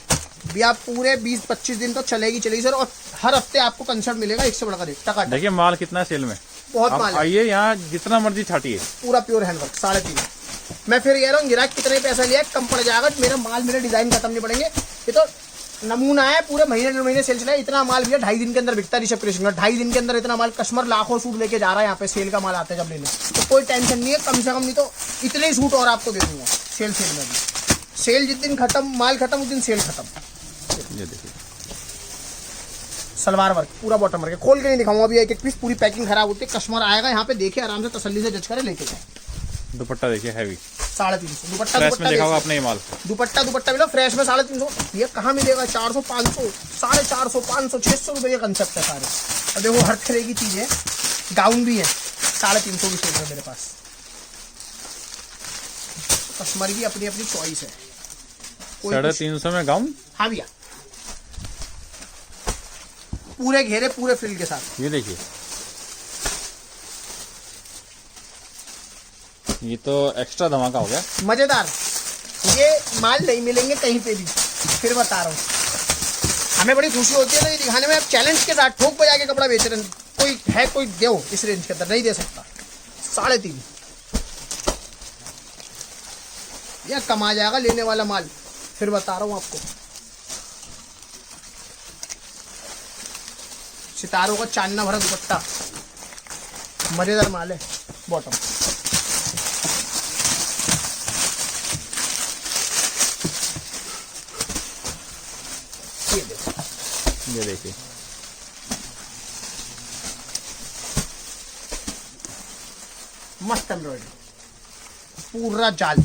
A: भैया पूरे 20-25 दिन तो चलेगी सर, और हर हफ्ते आपको कंसर्ट मिलेगा एक से बढ़कर एक। टका
B: देखिए माल कितना है सेल में,
A: बहुत
B: आप
A: माल है।
B: आइए यहाँ जितना मर्जी छाटिए,
A: पूरा प्योर हैंडवर्क 3.5। मैं फिर कह रहा हूँ गिराक कितने पैसा लिया कम पड़ जाएगा, मेरा माल मेरे डिजाइन खत्म नहीं पड़ेंगे। ये तो नमूना है, पूरे महीने 1.5 महीने सेल चला है। इतना माल भैया 2.5 दिन के अंदर बिकता है ऋषभ क्रिएशन का। 2.5 दिन के अंदर इतना माल कस्टमर लाखों सूट लेके जा रहा है यहाँ पे। सेल का माल आता है जब लेने, तो कोई टेंशन नहीं है। कम से कम नहीं तो इतने ही सूट और आपको दे दूंगा सेल में भी। सेल जिस दिन खत्म, माल खत्म, उस दिन सेल खत्म।
B: ये देखिए
A: सलवार वर्क, पूरा बॉटम वर्क, खोल के नहीं दिखाऊंगा अभी एक एक पीस। पूरी पैकिंग खराब होती है, कस्टमर आएगा यहाँ पे देखे आराम से तसल्ली से जज करे लेके जाए।
B: दुपट्टा देखिए हैवी
A: 350 दुपट्टा।
B: फ्रेश में देखा होगा आपने ये माल।
A: दुपट्टा मिला फ्रेश में 350। ये कहाँ मिलेगा? 400, 500, 450, 500, 600 रुपये का कंसेप्ट है सारे। और देखो हर तरह की चीज है, गाउन भी है 350 की सेल है मेरे पास। कस्टमर की अपनी अपनी चॉइस है।
B: 350 में गाउन।
A: हाँ भैया, पूरे घेरे पूरे फ्रिल के साथ।
B: ये देखिए, ये तो एक्स्ट्रा धमाका हो गया,
A: मजेदार। ये माल नहीं मिलेंगे कहीं पे भी, फिर बता रहा हूँ। हमें बड़ी खुशी होती है ना ये दिखाने में। आप चैलेंज के साथ ठोक बजा के कपड़ा बेच रहे हैं। कोई है कोई दो इस रेंज के अंदर, नहीं दे सकता। 3.5 यह कमा जाएगा लेने वाला माल, फिर बता रहा हूँ आपको। सितारों का चांदना भरा दुपट्टा, मजेदार माल है। बॉटम
B: ये देखिए
A: मस्त एम्ब्रॉयडरी, पूरा जाल।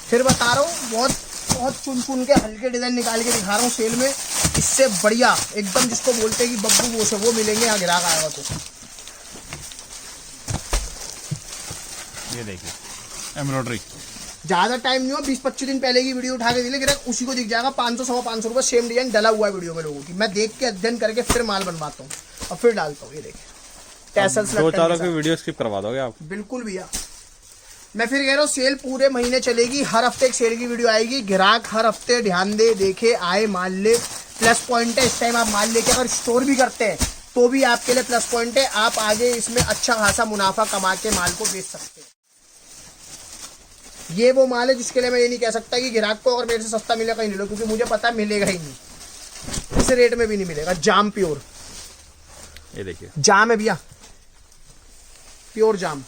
A: फिर बता रहा हूँ, बहुत बहुत चुन के हल्के डिजाइन निकाल के दिखा रहा हूँ सेल में। इससे बढ़िया एकदम जिसको बोलते हैं कि बब्बू वो से वो मिलेंगे यहाँ ग्राहक आएगा तो।
B: ये देखिए एम्ब्रॉयडरी।
A: ज्यादा टाइम नहीं हो, 20-25 दिन पहले की वीडियो उठा के दिले ग्राहक उसी को दिख जाएगा। 500-550 रुपये सेम डिजाइन डला हुआ है वीडियो में लोगों की। मैं देख के अध्ययन करके फिर माल बनवाता हूँ और फिर डालता हूँ। ये देखिए टैसल्स,
B: 2-4 की वीडियो स्किप करवा दोगे आप?
A: बिल्कुल भैया। मैं फिर कह रहा हूँ सेल पूरे महीने चलेगी, हर हफ्ते एक सेल की वीडियो आएगी। ग्राहक हर हफ्ते ध्यान दे, देखे, आए, माल ले। प्लस पॉइंट है इस टाइम आप माल लेके अगर स्टोर भी करते हैं तो भी आपके लिए प्लस पॉइंट है, आप आगे इसमें अच्छा खासा मुनाफा कमा के माल को बेच सकते हैं। ये वो माल है जिसके लिए मैं ये नहीं कह सकता कि ग्राहक को अगर मेरे से सस्ता मिलेगा ही नहीं लो, क्योंकि मुझे पता मिलेगा ही नहीं, इस रेट में भी नहीं मिलेगा। जाम प्योर,
B: ये देखिए
A: जाम है भैया, प्योर जाम,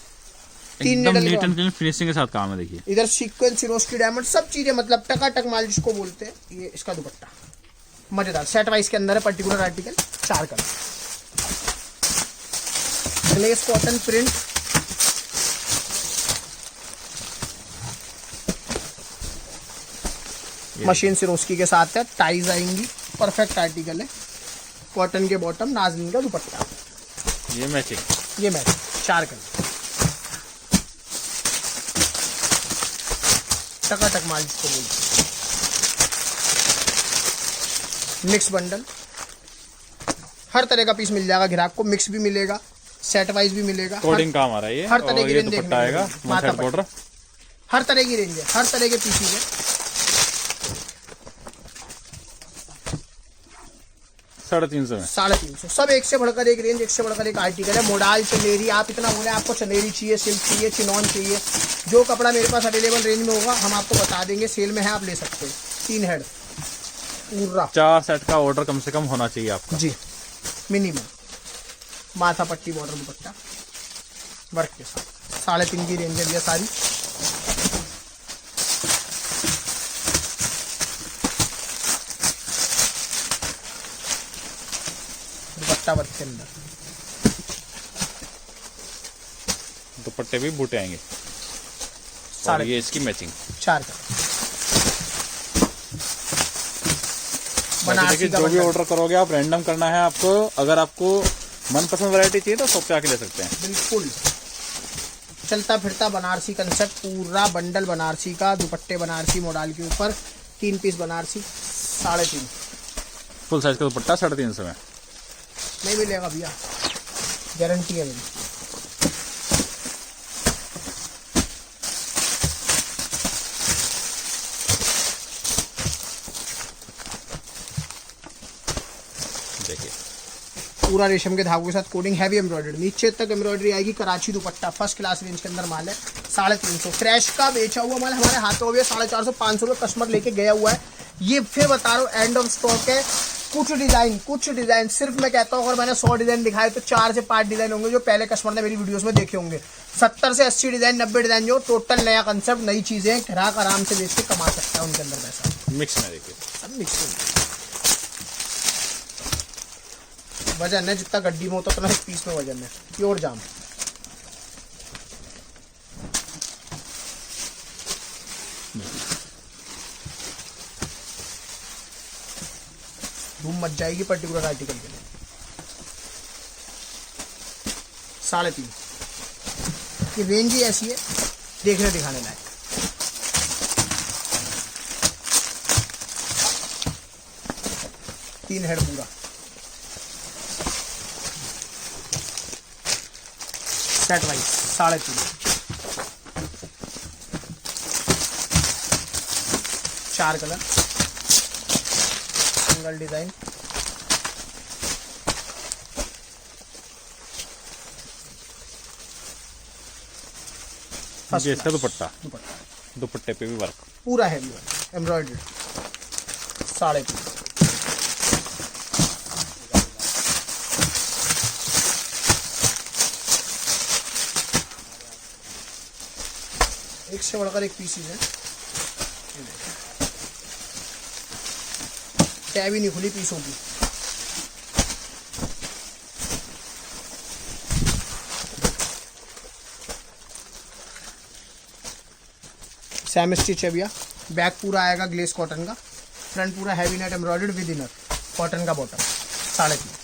A: 3
B: एकदम
A: needle
B: neat and clean finishing के साथ काम है। देखिए
A: इधर सीक्वेंस, सिरोस्की डायमंड, सब चीजें मतलब टकाटक माल जिसको बोलते हैं। ये इसका दुपट्टा मजेदार सेट वाइज के अंदर है, particular article, 4 colour, glace cotton print, machine Swarovski के साथ है, टाइज आएंगी, परफेक्ट आर्टिकल है। कॉटन के बॉटम, नाजनीन का दुपट्टा,
B: ये मैचिंग,
A: ये मैच 4 कलर, टकाटक माल जिसको बोलते हैं। मिक्स बंडल, हर तरह का पीस मिल जाएगा ग्राहक को, मिक्स भी मिलेगा, सेट वाइज भी मिलेगा,
B: कोडिंग काम आ रहा है ये।
A: हर तरह
B: और
A: की
B: ये
A: रेंज
B: दुपट्टा
A: देखने
B: आएगा,
A: को मिलेगी।
B: वन साइड बॉर्डर,
A: हर तरह की रेंज है, हर तरह के पीसीज है।
B: 350 में
A: 350, सब एक से बढ़कर एक रेंज, एक से बढ़कर एक आर्टिकल है। मोडाल, चंदेरी, आप इतना बोले आपको चंदेरी चाहिए, सिल्क चाहिए, चिनॉन चाहिए, जो कपड़ा मेरे पास अवेलेबल रेंज में होगा हम आपको बता देंगे। सेल में है, आप ले सकते हैं। 3 हेड पूरा
B: 4 सेट का ऑर्डर कम से कम होना चाहिए आपका
A: जी, मिनिमम। माथा पट्टी बॉर्डर दुपट्टा वर्क के साथ, 3.5 की रेंज है भैया सारी। दुपट्टा वर्क के अंदर,
B: दुपट्टे भी बूटे आएंगे। और
A: 4.5,
B: ये इसकी मैचिंग।
A: 4 कलर,
B: देखिए
A: बनारसी का
B: जो भी
A: बंडल।
B: ऑर्डर करोगे आप, रैंडम करना है आपको। अगर आपको मनपसंद वैरायटी चाहिए तो शॉप पे आके ले सकते हैं।
A: बिल्कुल चलता फिरता बनारसी कंसेप्ट, पूरा बंडल बनारसी का, दुपट्टे बनारसी मॉडल के ऊपर, 3 पीस बनारसी, 3.5।
B: फुल साइज का दुपट्टा 350 में।
A: नहीं मिलेगा भैया, गारंटी है मेरी।
B: देखिए
A: पूरा रेशम के धागों के साथ कोडिंग, हैवी एम्ब्रॉयडरी, नीचे तक एम्ब्रॉयडरी आएगी। कराची दुपट्टा, फर्स्ट क्लास रेंज के अंदर माल है। 350 फ्रेश का बेचा हुआ माल हमारे हाथों में 450 500 रुपये कस्टमर लेके गया हुआ है। ये फिर बता रहा हूँ एंड ऑफ स्टॉक है। कुछ डिजाइन सिर्फ मैं कहता हूँ, अगर मैंने 100 डिजाइन दिखाए तो 4 से 5 डिजाइन होंगे जो पहले कस्टमर ने मेरी वीडियोस में देखे होंगे। 70 से 80 डिजाइन, 90 डिजाइन जो टोटल नया कंसेप्ट, नई चीजें, ग्राहक आराम से बेच के कमा सकता है उनके अंदर पैसा।
B: मिक्स में देखिए,
A: सब मिक्स वजन है, जितना गड्डी में होता उतना एक पीस में वजन है। प्योर जाम, धूम मच जाएगी पर्टिकुलर आर्टिकल के लिए। 3.5 की रेंज ही ऐसी है, देखने दिखाने लायक। तीन हेड पूरा, set wise 3.5, 4 colour, single design,
B: ये इसका दुपट्टा,
A: दुपट्टा
B: दुपट्टे पे भी वर्क।
A: पूरा हैवी वर्क, एम्ब्रॉयडरी, 3.5। एक से बढ़कर एक पीसीज है, टैब ही नहीं खुली पीसों की। सैम स्टिच है भैया, बैक पूरा आएगा ग्लेस कॉटन का, फ्रंट पूरा heavy net embroidered with inner, cotton का बॉटम, 3.5।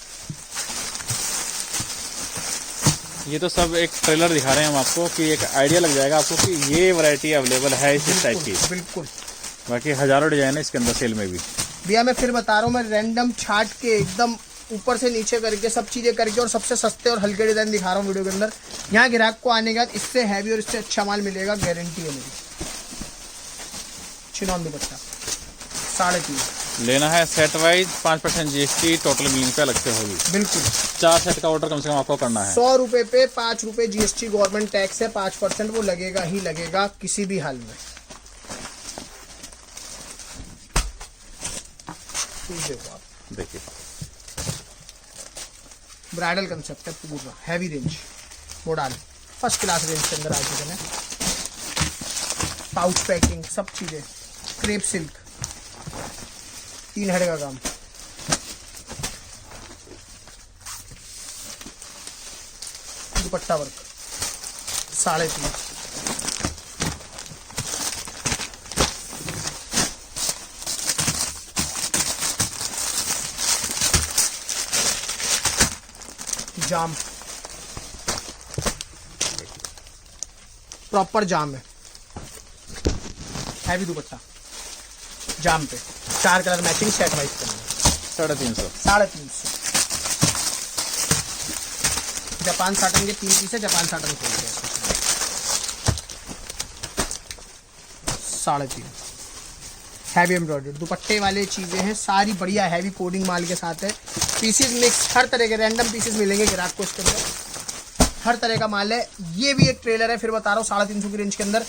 B: ये तो सब एक ट्रेलर दिखा रहे हैं हम आपको कि एक आइडिया लग जाएगा आपको कि ये वैरायटी अवेलेबल है इस टाइप की।
A: बिल्कुल,
B: बाकी हजारों डिजाइन है इसके अंदर सेल में भी।
A: भैया मैं फिर बता रहा हूँ, मैं रैंडम छाट के एकदम ऊपर से नीचे करके सब चीजें करके और सबसे सस्ते और हल्के डिजाइन दिखा रहा हूँ वीडियो के अंदर। यहाँ ग्राहक को आने के बाद इससे हैवी और इससे अच्छा माल मिलेगा, गारंटी है मेरी। चिनॉन दुपट्टा 3.5
B: लेना है set wise 5% GST total billing पे अलग से होगी।
A: बिल्कुल
B: 4 सेट का ऑर्डर कम से कम आपको करना है।
A: 100 रुपए पे 5 रुपए GST गवर्नमेंट टैक्स है, 5% वो लगेगा ही लगेगा किसी भी हाल में। देखो आप,
B: देखिए
A: ब्राइडल कंसेप्ट है पूरा, heavy range model, first class range के अंदर आर्टिकल है। पाउच पैकिंग सब चीजें, क्रेप सिल्क, 3 हेड का काम, दुपट्टा वर्क 3.5। जाम, प्रॉपर जाम है, हैवी दुपट्टा जाम पे, 4 कलर मैचिंग सेट वाइज करना, 350। जापान साटन के 3 पीस है, जापान साटन खोल के 3.5। हैवी एम्ब्रॉयडरी दुपट्टे वाले चीजें हैं, सारी बढ़िया हैवी कोडिंग माल के साथ है। पीसेस मिक्स, हर तरह के रैंडम पीसेस मिलेंगे ग्राहक को इसके अंदर, हर तरह का माल है। ये भी एक ट्रेलर है, फिर बता रहा हूँ 350 की रेंज के अंदर।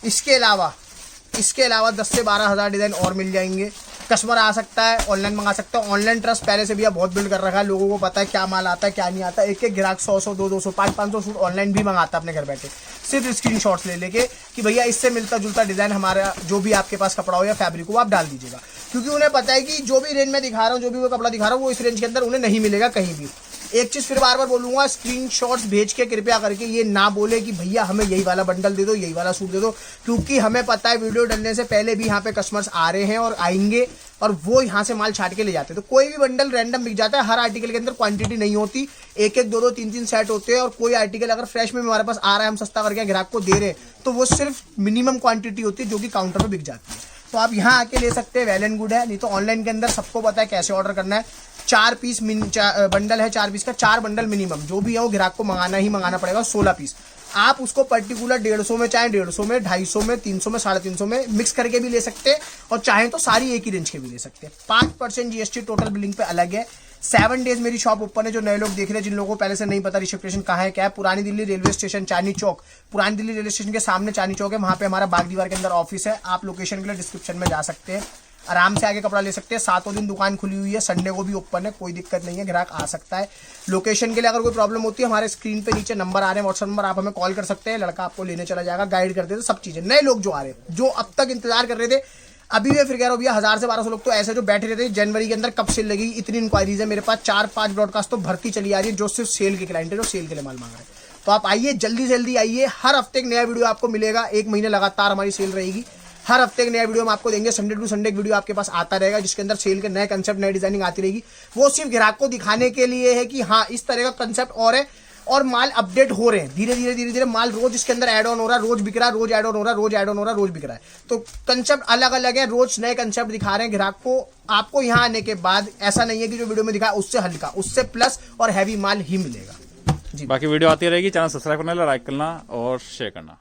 A: इसके अलावा 10 से 12 हज़ार डिजाइन और मिल जाएंगे। कस्टमर आ सकता है, ऑनलाइन मंगा सकता है। ऑनलाइन ट्रस्ट पहले से भी बहुत बिल्ड कर रखा है, लोगों को पता है क्या माल आता है क्या नहीं आता। एक एक ग्राहक 100, 200, 500 सूट ऑनलाइन भी मंगाता है अपने घर बैठे, सिर्फ स्क्रीनशॉट्स ले लेके कि भैया इससे मिलता जुलता डिजाइन हमारा जो भी आपके पास कपड़ा हो या फैब्रिक हो आप डाल दीजिएगा, क्योंकि उन्हें पता है कि जो भी रेंज में दिखा रहा हूँ, जो भी वो कपड़ा दिखा रहा हूँ, वो इस रेंज के अंदर उन्हें नहीं मिलेगा कहीं भी। एक चीज फिर बार बार बोलूंगा, स्क्रीनशॉट्स भेज के कृपया करके ये ना बोले कि भैया हमें यही वाला बंडल दे दो, यही वाला सूट दे दो, क्योंकि हमें पता है वीडियो डालने से पहले भी यहाँ पे कस्टमर्स आ रहे हैं और आएंगे और वो यहाँ से माल छाट के ले जाते हैं। तो कोई भी बंडल रैंडम बिक जाता है, हर आर्टिकल के अंदर क्वांटिटी नहीं होती, 1-1, 2-2, 3-3 सेट होते हैं। और कोई आर्टिकल अगर फ्रेश में हमारे पास आ रहा है, हम सस्ता करके ग्राहक को दे रहे हैं, तो वो सिर्फ मिनिमम क्वांटिटी होती है जो कि काउंटर पर बिक जाती है। तो आप यहाँ आके ले सकते हैं, वेल एंड गुड है। नहीं तो ऑनलाइन के अंदर सबको पता है कैसे ऑर्डर करना है। 4 पीस बंडल है, 4 पीस का 4 बंडल मिनिमम, जो भी है वो ग्राहक को मंगाना ही मंगाना पड़ेगा। 16 पीस आप उसको पर्टिकुलर 150 में, चाहे 150 में, 250 में, 300 में, 350 में मिक्स करके भी ले सकते हैं, और चाहे तो सारी एक ही रेंज के भी ले सकते हैं। 5% GST टोटल बिलिंग पे अलग है। 7 डेज मेरी शॉप ओपन है। जो नए लोग देख रहे हैं, जिन लोगों को पहले से नहीं पता ऋषभ क्रिएशन कहाँ है क्या है, पुरानी दिल्ली रेलवे स्टेशन चांदनी चौक, पुरानी दिल्ली रेलवे स्टेशन के सामने चांदनी चौक है, वहां पे हमारा बाग दीवार के अंदर ऑफिस है। आप लोकेशन के लिए डिस्क्रिप्शन में जा सकते हैं, आराम से आगे कपड़ा ले सकते हैं। 7 दिन दुकान खुली हुई है, संडे को भी ओपन है, कोई दिक्कत नहीं है, ग्राहक आ सकता है। लोकेशन के लिए अगर कोई प्रॉब्लम होती है, हमारे स्क्रीन पे नीचे नंबर आ रहे हैं, व्हाट्सएप नंबर, आप हमें कॉल कर सकते हैं, लड़का आपको लेने चला जाएगा, गाइड कर देते सब चीजें। नए लोग जो आ रहे हैं, जो अब तक इंतजार कर रहे थे, अभी मैं फिर कह रहा हूँ भैया 1000 से 1200 लोग तो ऐसे जो बैठे रहते हैं जनवरी के अंदर, कब सेल लगेगी, इतनी इंक्वायरीज है मेरे पास। 4-5 ब्रॉडकास्ट तो भर्ती चली आ रही है, जो सिर्फ सेल के क्लाइंट है, जो सेल के लिए माल मांग रहे हैं। तो आप आइए, जल्दी से जल्दी आइए। हर हफ्ते एक नया वीडियो आपको मिलेगा, 1 महीने लगातार हमारी सेल रहेगी। हर हफ्ते एक नया वीडियो हम आपको देंगे, संडे टू संडे एक वीडियो आपके पास आता रहेगा, जिसके अंदर सेल के नए कंसेप्ट, नई डिजाइनिंग आती रहेगी। वो सिर्फ ग्राहक को दिखाने के लिए है कि हाँ इस तरह का कंसेप्ट और है, और माल अपडेट हो रहे हैं धीरे धीरे माल रोज इसके अंदर ऐड ऑन हो रहा है, रोज बिक रहा है, रोज ऐड ऑन हो रहा है, रोज ऐड ऑन हो रहा है, रोज बिक रहा है। तो कंसेप्ट अलग अलग है, रोज नए कंसेप्ट दिखा रहे हैं ग्राहक को। आपको यहाँ आने के बाद ऐसा नहीं है कि जो वीडियो में दिखा उससे हल्का, उससे प्लस और हैवी माल ही मिलेगा जी।
B: बाकी वीडियो आती रहेगी, चैनल सब्सक्राइब करना, लाइक करना और शेयर करना।